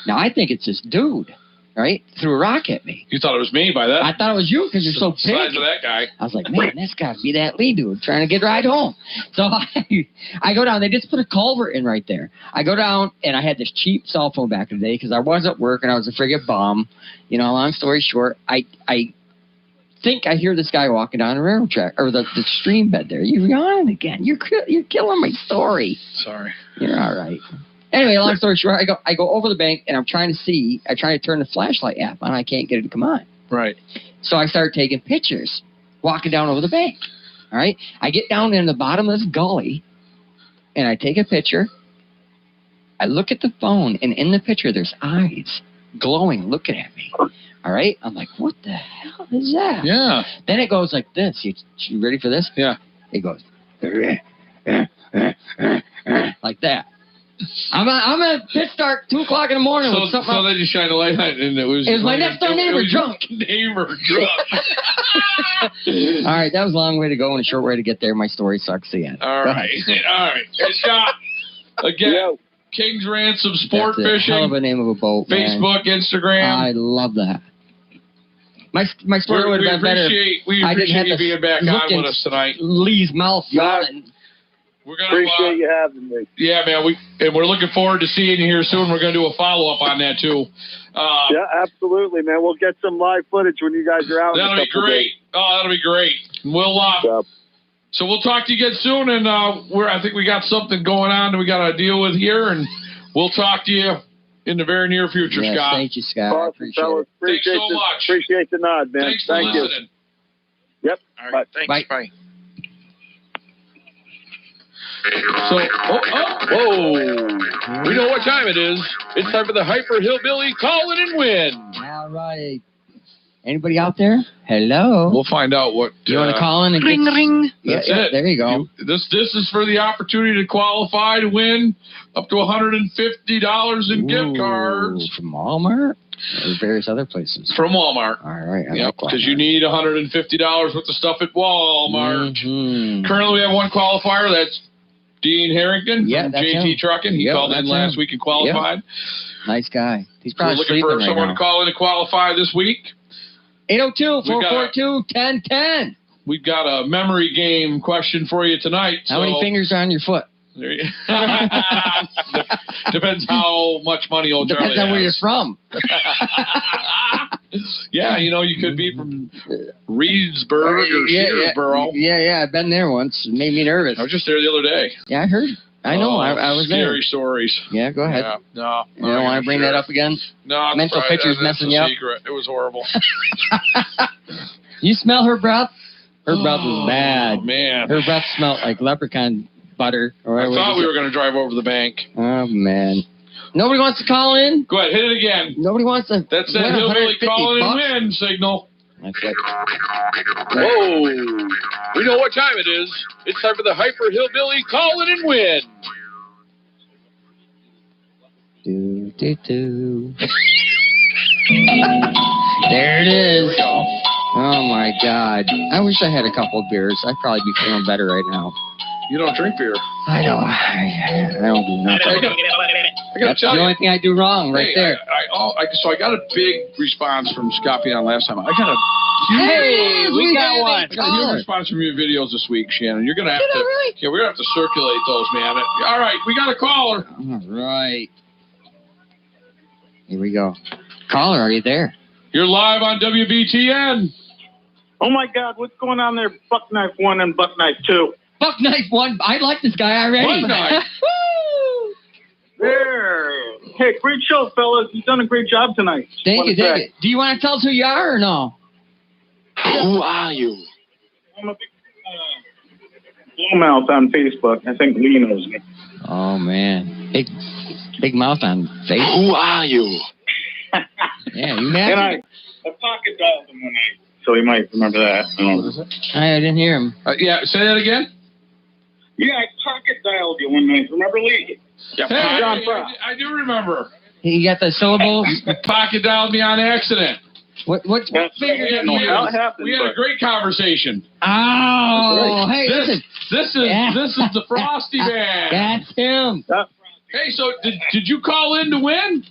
Now, I think it's this dude, right? Threw a rock at me. You thought it was me by that? I thought it was you because you're so big. Size of that guy. I was like, man, this got to be that Lee dude trying to get a ride home. So I go down. They just put a culvert in right there. I go down, and I had this cheap cell phone back in the day because I was at work, and I was a friggin' bum. Long story short, I think I hear this guy walking down the railroad track, or the stream bed there. You're yawning again. You're killing my story. Sorry. You're all right. Anyway, long story short, I go over the bank, and I'm trying to turn the flashlight app on. I can't get it to come on. Right. So I start taking pictures, walking down over the bank. All right. I get down in the bottom of this gully, and I take a picture. I look at the phone, and in the picture, there's eyes glowing, looking at me. All right. I'm like, what the hell is that? Yeah. Then it goes like this. You ready for this? Yeah. It goes like that. I'm at pitch dark, 2 o'clock in the morning. So they just shined a light on it, and it was my next door neighbor drunk. All right, that was a long way to go and a short way to get there. My story sucks again. All right. Hey, Scott, again, King's Ransom Sport That's Fishing. Hell of a name of a boat. Facebook, man. Instagram. I love that. My story would have been better. We appreciate you being back on with us tonight. Lee's mouth yawning. We're gonna appreciate you having me. Yeah, man. We're looking forward to seeing you here soon. We're gonna do a follow up on that too. Yeah, absolutely, man. We'll get some live footage when you guys are out. That'll be great. That'll be great. We'll so we'll talk to you again soon, and I think we got something going on that we got to deal with here, and we'll talk to you in the very near future, Scott. Thank you, Scott. Awesome, appreciate fellas. it. Thanks so much. Appreciate the nod, man. Thanks for listening. Yep. All right. Bye. Thanks. Bye. So, whoa! We know what time it is. It's time for the Hyper Hillbilly Call It and Win. All right. Anybody out there? Hello. We'll find out what you want to call in and ring ring. That's it. There you go. This is for the opportunity to qualify to win up to $150 in gift cards from Walmart or various other places. From Walmart. All right. Yep. Because you need $150 worth of stuff at Walmart. Mm-hmm. Currently, we have one qualifier. That's Dean Harrington from JT him. Trucking. He called in last week and qualified. Yep. Nice guy. He's probably looking for someone to call in to qualify this week. 802-442-1010. We've got a memory game question for you tonight. How many fingers are on your foot? There you Depends how much money old Charlie has. Depends on where you're from. Yeah, you could be from Reedsburg or Shearsboro. Yeah, I've been there once. It made me nervous. I was just there the other day. Yeah, I heard. I know. I was there. Scary stories. Yeah, go ahead. Yeah, no. You don't want to bring that up again? No. Mental pictures messing you up? Secret. It was horrible. You smell her breath? Her breath was bad. Oh, man. Her breath smelled like leprechaun butter. I thought we were going to drive over the bank. Oh, man. Nobody wants to call in? Go ahead, hit it again. Nobody wants to. That's that hillbilly call in and win signal. That's it. Whoa! We know what time it is. It's time for the Hyper Hillbilly Call It and Win. There it is. Oh, my God. I wish I had a couple of beers. I'd probably be feeling better right now. You don't drink beer. I know. I don't do nothing. That's the only thing I do wrong right there. So I got a big response from Scott Pion last time. I got a Hey, we got one. I got a huge response from your videos this week, Shannon. You're gonna have to. Right? Yeah, we're gonna have to circulate those, man. All right, we got a caller. All right. Here we go. Caller, are you there? You're live on WBTN. Oh my God, what's going on there? Buck Knife 1 and Buck Knife 2. Buck Knife 1. I like this guy already. Buck Knife. Woo! There. Hey, great show, fellas. You've done a great job tonight. Thank you. Do you want to tell us who you are or no? Who are you? I'm a big mouth on Facebook. I think Lee knows me. Oh, man. Big mouth on Facebook. Who are you? Yeah, you mad? And I pocket dialed him one night, so he might remember that. I didn't hear him. Yeah, say that again. Yeah, I pocket dialed you one night. Remember Lee? Yeah, I do remember. You got the syllables? Pocket dialed me on accident. What finger did you use? We had a great conversation. Oh, hey, listen. This is the Frosty Man. That's him. Hey, so did you call in to win?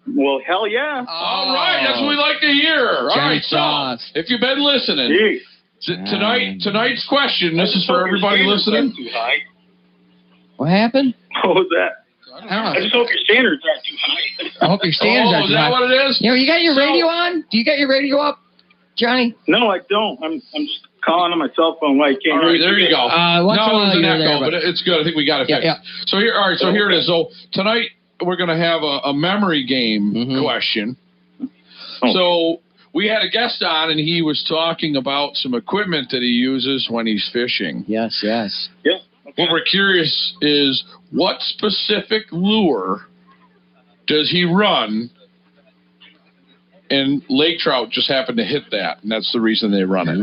Well, hell yeah. All right, that's what we like to hear. All right, so if you've been listening, tonight's question, this is for everybody listening. What happened? What was that? I just hope your standards aren't too high. I hope your standards aren't too high. Is that what it is? You got your radio on? Do you got your radio up, Johnny? No, I don't. I'm just calling on my cell phone. Why I can't hear you. There you go. No, there's an echo, but it's good. I think we got it fixed. Yeah. So here, all right. So here it is. So tonight we're going to have a memory game question. Oh. So we had a guest on, and he was talking about some equipment that he uses when he's fishing. Yes. Yeah. What we're curious is, what specific lure does he run? And lake trout just happen to hit that, and that's the reason they run it.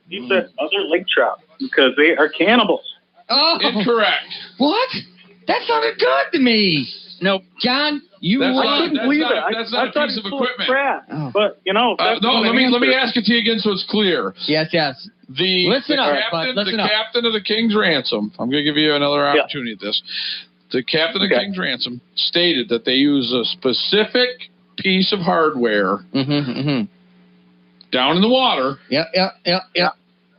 You said other lake trout because they are cannibals. Oh, incorrect. What? That sounded good to me. Nope, John, I couldn't believe it. That's not a piece of equipment. Crap. But let me ask it to you again so it's clear. Yes. The captain of the King's Ransom. I'm going to give you another opportunity at this. The captain of the King's Ransom stated that they use a specific piece of hardware down in the water. Yep.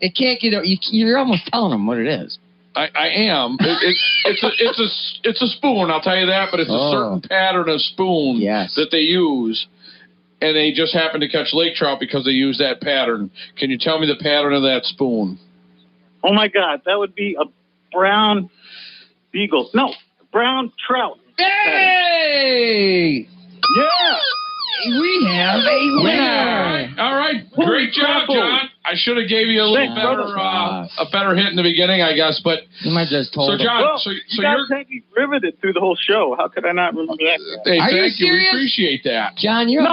It can't get. You're almost telling them what it is. I am. It's a spoon. I'll tell you that. But it's a certain pattern of spoon that they use, and they just happen to catch lake trout because they use that pattern. Can you tell me the pattern of that spoon? Oh my God, that would be a brown beagle. No, brown trout. Hey! Yeah. We have a winner. All right. Great job, John. I should have gave you a little better hit in the beginning, I guess, but you might just told so John, you guys had me riveted through the whole show. How could I not remember that? Hey, thank you. We appreciate that, John. You're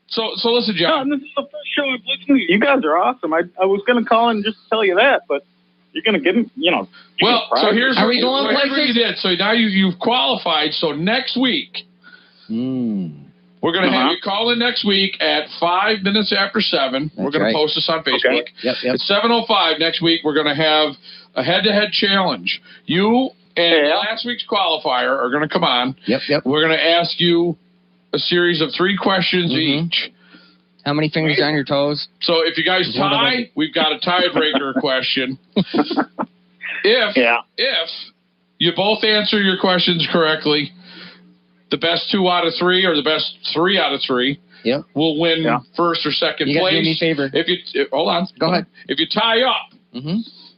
So listen, John. No, this is the first show I've listened to. You guys are awesome. I was going to call in just to tell you that, but you're going to get him. Well, so here's what you did. So now you've qualified. So next week. We're going to have you call in next week at 5 minutes after 7. We're going to post this on Facebook. Okay. Yep. At 7:05 next week, we're going to have a head-to-head challenge. You and last week's qualifier are going to come on. Yep. We're going to ask you a series of 3 questions each. How many fingers on your toes? So if you guys tie, we've got a tiebreaker question. If you both answer your questions correctly, the best 2 out of 3 or the best 3 out of 3 will win first or second place. You got to do me a favor. Hold on. Go ahead. If you tie up.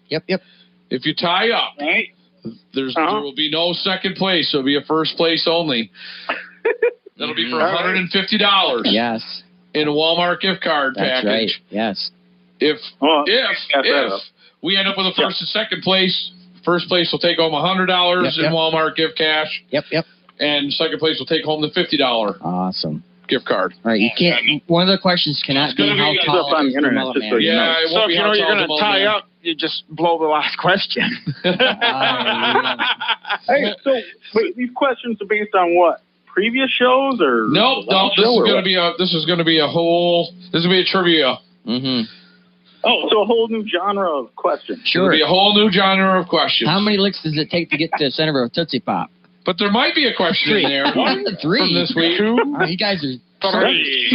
Yep. If you tie up, there will be no second place. It'll be a first place only. That'll be for $150. Yes. In a Walmart gift card package. Right. Yes. If we end up with a first and second place, first place will take home $100 in Walmart gift cash. Yep. And second place will take home the $50 awesome gift card. All right, you can't. One of the questions cannot be how tall on the internet. So if you know you're going to tie up, you just blow the last question. Hey, so these questions are based on what? previous shows or? Nope. This is gonna be a trivia. Mm-hmm. Oh, so a whole new genre of questions. Sure. It'll be a whole new genre of questions. How many licks does it take to get to the center of a Tootsie Pop? But there might be a question in there. 3 from this week. You guys are Three.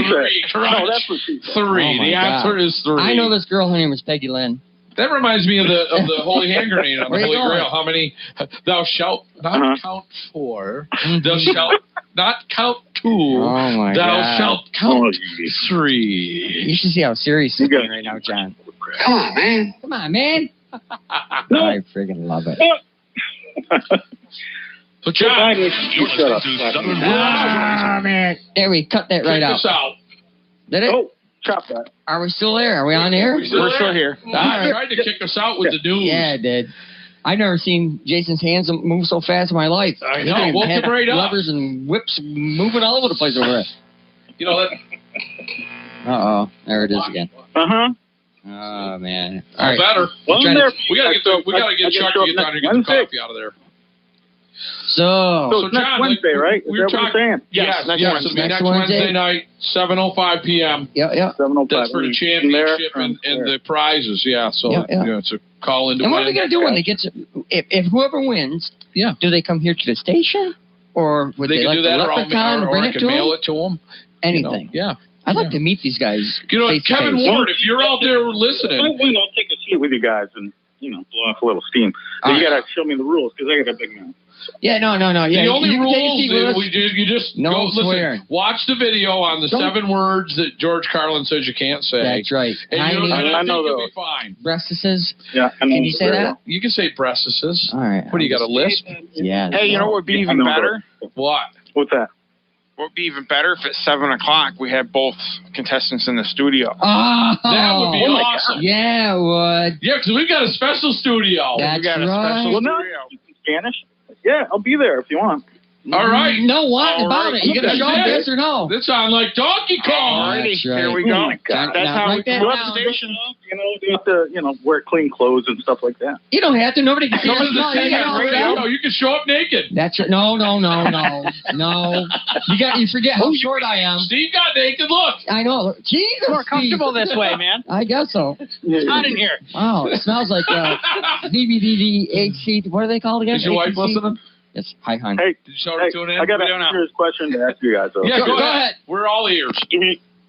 Correct. No, that's what she said. 3. Oh the answer is 3. I know this girl. Her name was Peggy Lynn. That reminds me of the holy hand grenade on the Holy Grail. How many? Thou shalt not count 4. Thou shalt not count 2. Oh my Thou shalt count 3. You should see how serious he's getting right now, John. Come on, man. Come on, man. I freaking love it. So, John, shut up. Man. There, we cut that right out. Check this out. Did it? Oh, chop that. Are we still there? Are we on air? We're still here. I tried to kick us out with the news. Yeah, it did. I've never seen Jason's hands move so fast in my life. I know. Woke him right up. Levers and whips moving all over the place over there. You know that. Uh-oh. There it is again. Uh-huh. Oh, man. All right. Better. We gotta get Chuck to get down here and get the coffee out of there. So it's next Wednesday, right? Is that what you're saying? Yes, it'll be next Wednesday night, 7:05 p.m. Yeah. 7:05. That's for the championship and the prizes. Yeah, so it's a call into. And what are they gonna do when they get to? If whoever wins, do they come here to the station, or would they like do that, the leprechaun or bring I it can to mail them? it to them? Anything. Yeah. I'd like to meet these guys. You know, Kevin face-to-face. Ward, if you're out there listening, I'll take a seat with you guys and blow off a little steam. But you gotta show me the rules because I got a big mouth. Yeah, no. Yeah, the only rules you just no go swearing. Listen, watch the video on the 7 words that George Carlin says you can't say. That's right. And I know you'll be fine. Breastises. Yeah. Can you say that? You can say breastises. All right. What do you got a lisp? Yeah. Hey, you know what would be even better? What? What's that? What would be even better if at 7 o'clock we had both contestants in the studio? Oh, that would be awesome. Yeah, it would. Yeah, because we've got a special studio. That's we got a right. special studio. Spanish? Yeah, I'll be there if you want. All right. No, what about it? You gonna show up, yes or no? This sounds like Donkey Kong. Right. Here we go. That's how we do the station. You have to, wear clean clothes and stuff like that. You don't have to. Nobody can see us. No, you can show up naked. That's right. No. You forget how short I am. Steve got naked. Look. I know. Jesus. More comfortable this way, man. I guess so. It's hot in here. Wow, it smells like DVDHC. What are they called again? Is your wife listening? Yes. Hi, hon. Hey, did you show her tune in? I got a serious question to ask you guys. Though. Yeah, go ahead. We're all ears.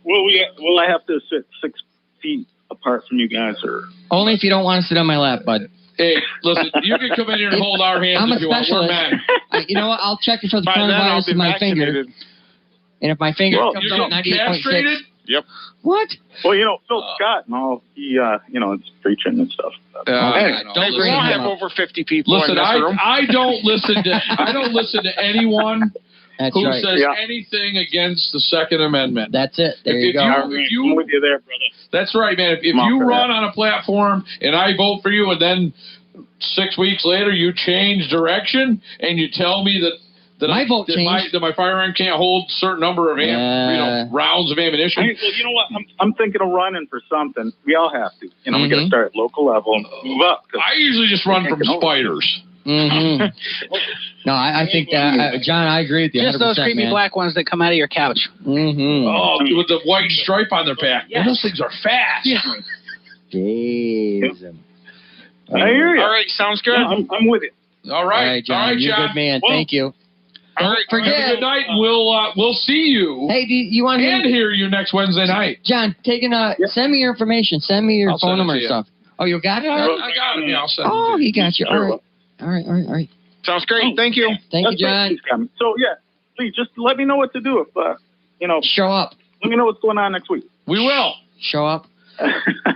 Will I have to sit 6 feet apart from you guys, or only if you don't want to sit on my lap, bud? Hey, listen, you can come in here and hold our hands if you want. We're men. You know what? I'll check it for the coronavirus with my finger. And if my finger comes up 98.6. Yep. What? Well, Phil Scott and all, he, it's preaching and stuff. We won't have over 50 people in this room. I don't listen to anyone who says anything against the Second Amendment. That's it. There you go. I'm with you there, brother. That's right, man. If you run on a platform and I vote for you, and then 6 weeks later you change direction and you tell me that my firearm can't hold a certain number of rounds of ammunition. You know what? I'm thinking of running for something. We all have to. We got to start at local level and move up. I usually just run from spiders. Mm-hmm. No, I think that, John, I agree with you. Just those creepy black ones that come out of your couch. Mm-hmm. Oh, with the white stripe on their back. Yes. Those things are fast. Yeah. Jeez. I hear you. All right, sounds good. Yeah, I'm with it. All right, John. You're a good man. Thank you. All right, forget. Have a good night. We'll see you. Hey, do you want to hear you next Wednesday night? John, send me your information. Send me your phone number and stuff. Oh, you got it? I got it. Yeah, I'll send it. Oh, he got you. All right. Sounds great. Thank you. Thank you, John. So please just let me know what to do if show up. Let me know what's going on next week. We will show up. All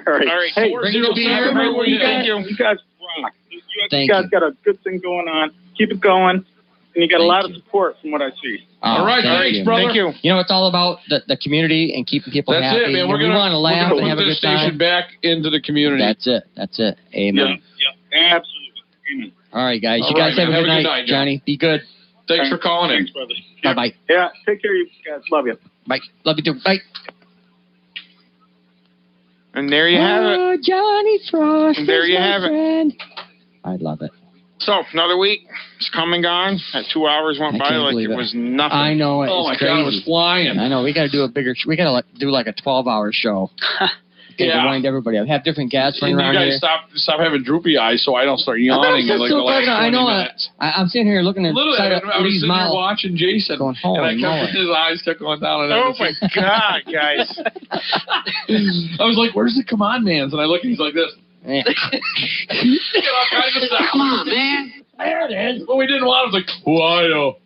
right. Hey, bring it to be here. You guys rock. You guys got a good thing going on. Keep it going. And you got a lot of support from what I see. All right, thanks, brother. Thank you. You know, it's all about the community and keeping people happy. That's it, man. We want to laugh and have a good time. Station back into the community. That's it. Amen. Yeah, absolutely. Amen. All right, guys. You guys have a good night, Johnny. Be good. Thanks for calling in. Thanks, brother. Bye-bye. Yeah, take care of you guys. Love you. Bye. Love you too. Bye. And there you have it. Johnny Frost. And there you have it. I love it. So, another week. It's come and gone. That 2 hours went by like it was nothing. I know. Oh, my God, it was flying. I know. We got to do a bigger... We got to do like a 12-hour show. To wind everybody up. Have different guests running around here. You guys stop having droopy eyes so I don't start yawning in like the last 20 minutes. I'm sitting here looking at Literally, I was sitting here watching Jason, going, and I kept his eyes kept going down. And oh, my God, guys. I was like, where's the come on, man? And I look, and he's like this. Come on, man. There it is. What we didn't want was like, who are you?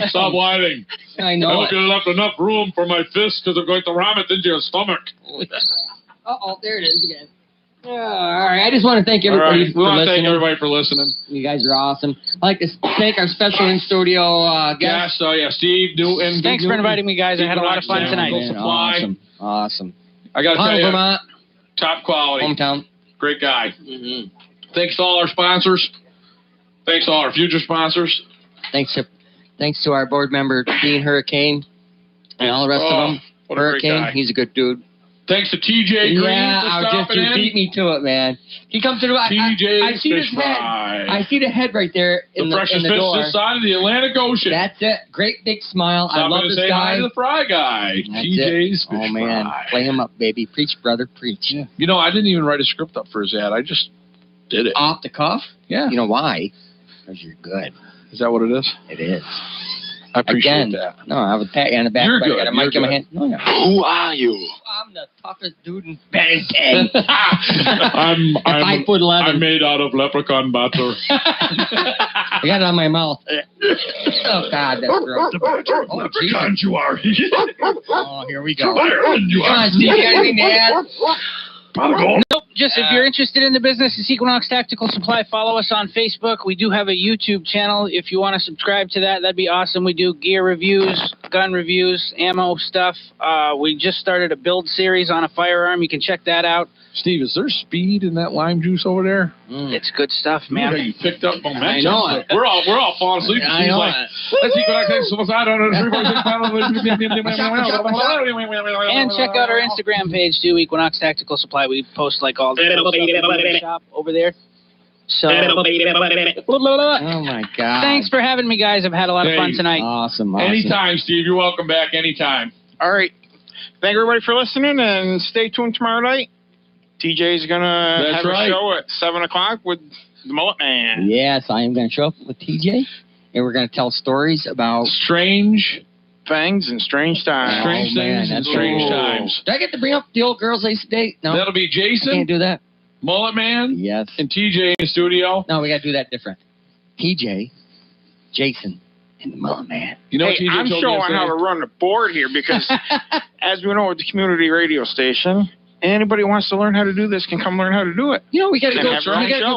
Stop whining. I know. I hope you left enough room for my fist because I'm going to ram it into your stomach. Uh-oh, there it is again. All right, I just want to thank everybody We want to thank everybody for listening. You guys are awesome. I'd like to thank our special in-studio guests. Steve Newton. Thanks for inviting me, guys. I had a lot of fun tonight. Awesome. I got to tell you, Vermont. Top quality. Hometown. Great guy. Mm-hmm. Thanks to all our sponsors. Thanks to all our future sponsors. Thanks to our board member, Dean Hurricane, and all the rest of them. Hurricane, he's a good dude. Thanks to TJ Green for stopping in. You beat me to it, man. He comes through. I see his head. I see the head right there in the freshest door. fish this side of the Atlantic Ocean. That's it. Great big smile. I love this guy. Say hi to the fry guy. TJ's Fish Oh, man. Fry. Play him up, baby. Preach, brother, preach. Yeah. You know, I didn't even write a script up for his ad. I just did it. Off the cuff? Yeah. You know why? Because you're good. Is that what it is? It is. I appreciate that. No, I would pat you on the back. You're good. I got a mic in my hand. No, no. Who are you? I'm the toughest dude in Bennington. I'm 5'11". I'm made out of leprechaun butter. I got it on my mouth. Oh, God, that's gross. Oh, leprechaun you are. Oh, here we go. You Come on, Steve. You got anything to add? Nope. Just if you're interested in the business, it's Equinox Tactical Supply. Follow us on Facebook. We do have a YouTube channel. If you want to subscribe to that, that'd be awesome. We do gear reviews, gun reviews, ammo stuff. We just started a build series on a firearm. You can check that out. Steve, is there speed in that lime juice over there? It's good stuff, man. You picked up momentum. I know it. We're all falling asleep. I know like, let's see what I And check out our Instagram page too, Equinox Tactical Supply. We post like all the stuff in the shop over there. So, oh my God! Thanks for having me, guys. I've had a lot of fun tonight. Awesome. Anytime, Steve. You're welcome back. Anytime. All right. Thank everybody for listening, and stay tuned tomorrow night. TJ's gonna have a show at 7 o'clock with the Mullet Man. Yes, I am gonna show up with TJ, and we're gonna tell stories about strange things and strange times. Strange things and strange times. Did I get to bring up the old girls I used to date? No. That'll be Jason. I can't do that. Mullet Man. Yes. And TJ in the studio. No, we gotta do that different. TJ, Jason, and the Mullet Man. You know, hey, I'm showing how to run the board here because, as we know, with the community radio station, anybody who wants to learn how to do this can come learn how to do it. You know, we got to go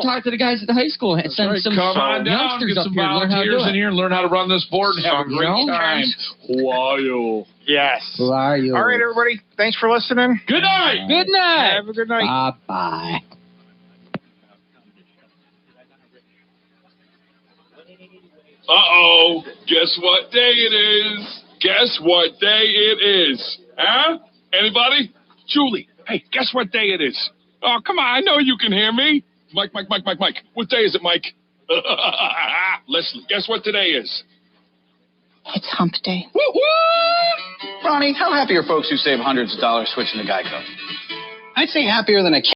talk to the guys at the high school and send some come on down, youngsters get up some here, learn how to do volunteers in here and learn how to run this board and have a great time. Who are you? Yes. Who are you? All right, everybody. Thanks for listening. Good night. Good night. Have a good night. Bye-bye. Uh-oh. Guess what day it is? Guess what day it is? Huh? Anybody? Julie. Hey, guess what day it is? Oh, come on. I know you can hear me. Mike. What day is it, Mike? Leslie, guess what today is? It's hump day. Ronnie, how happy are folks who save hundreds of dollars switching to Geico? I'd say happier than a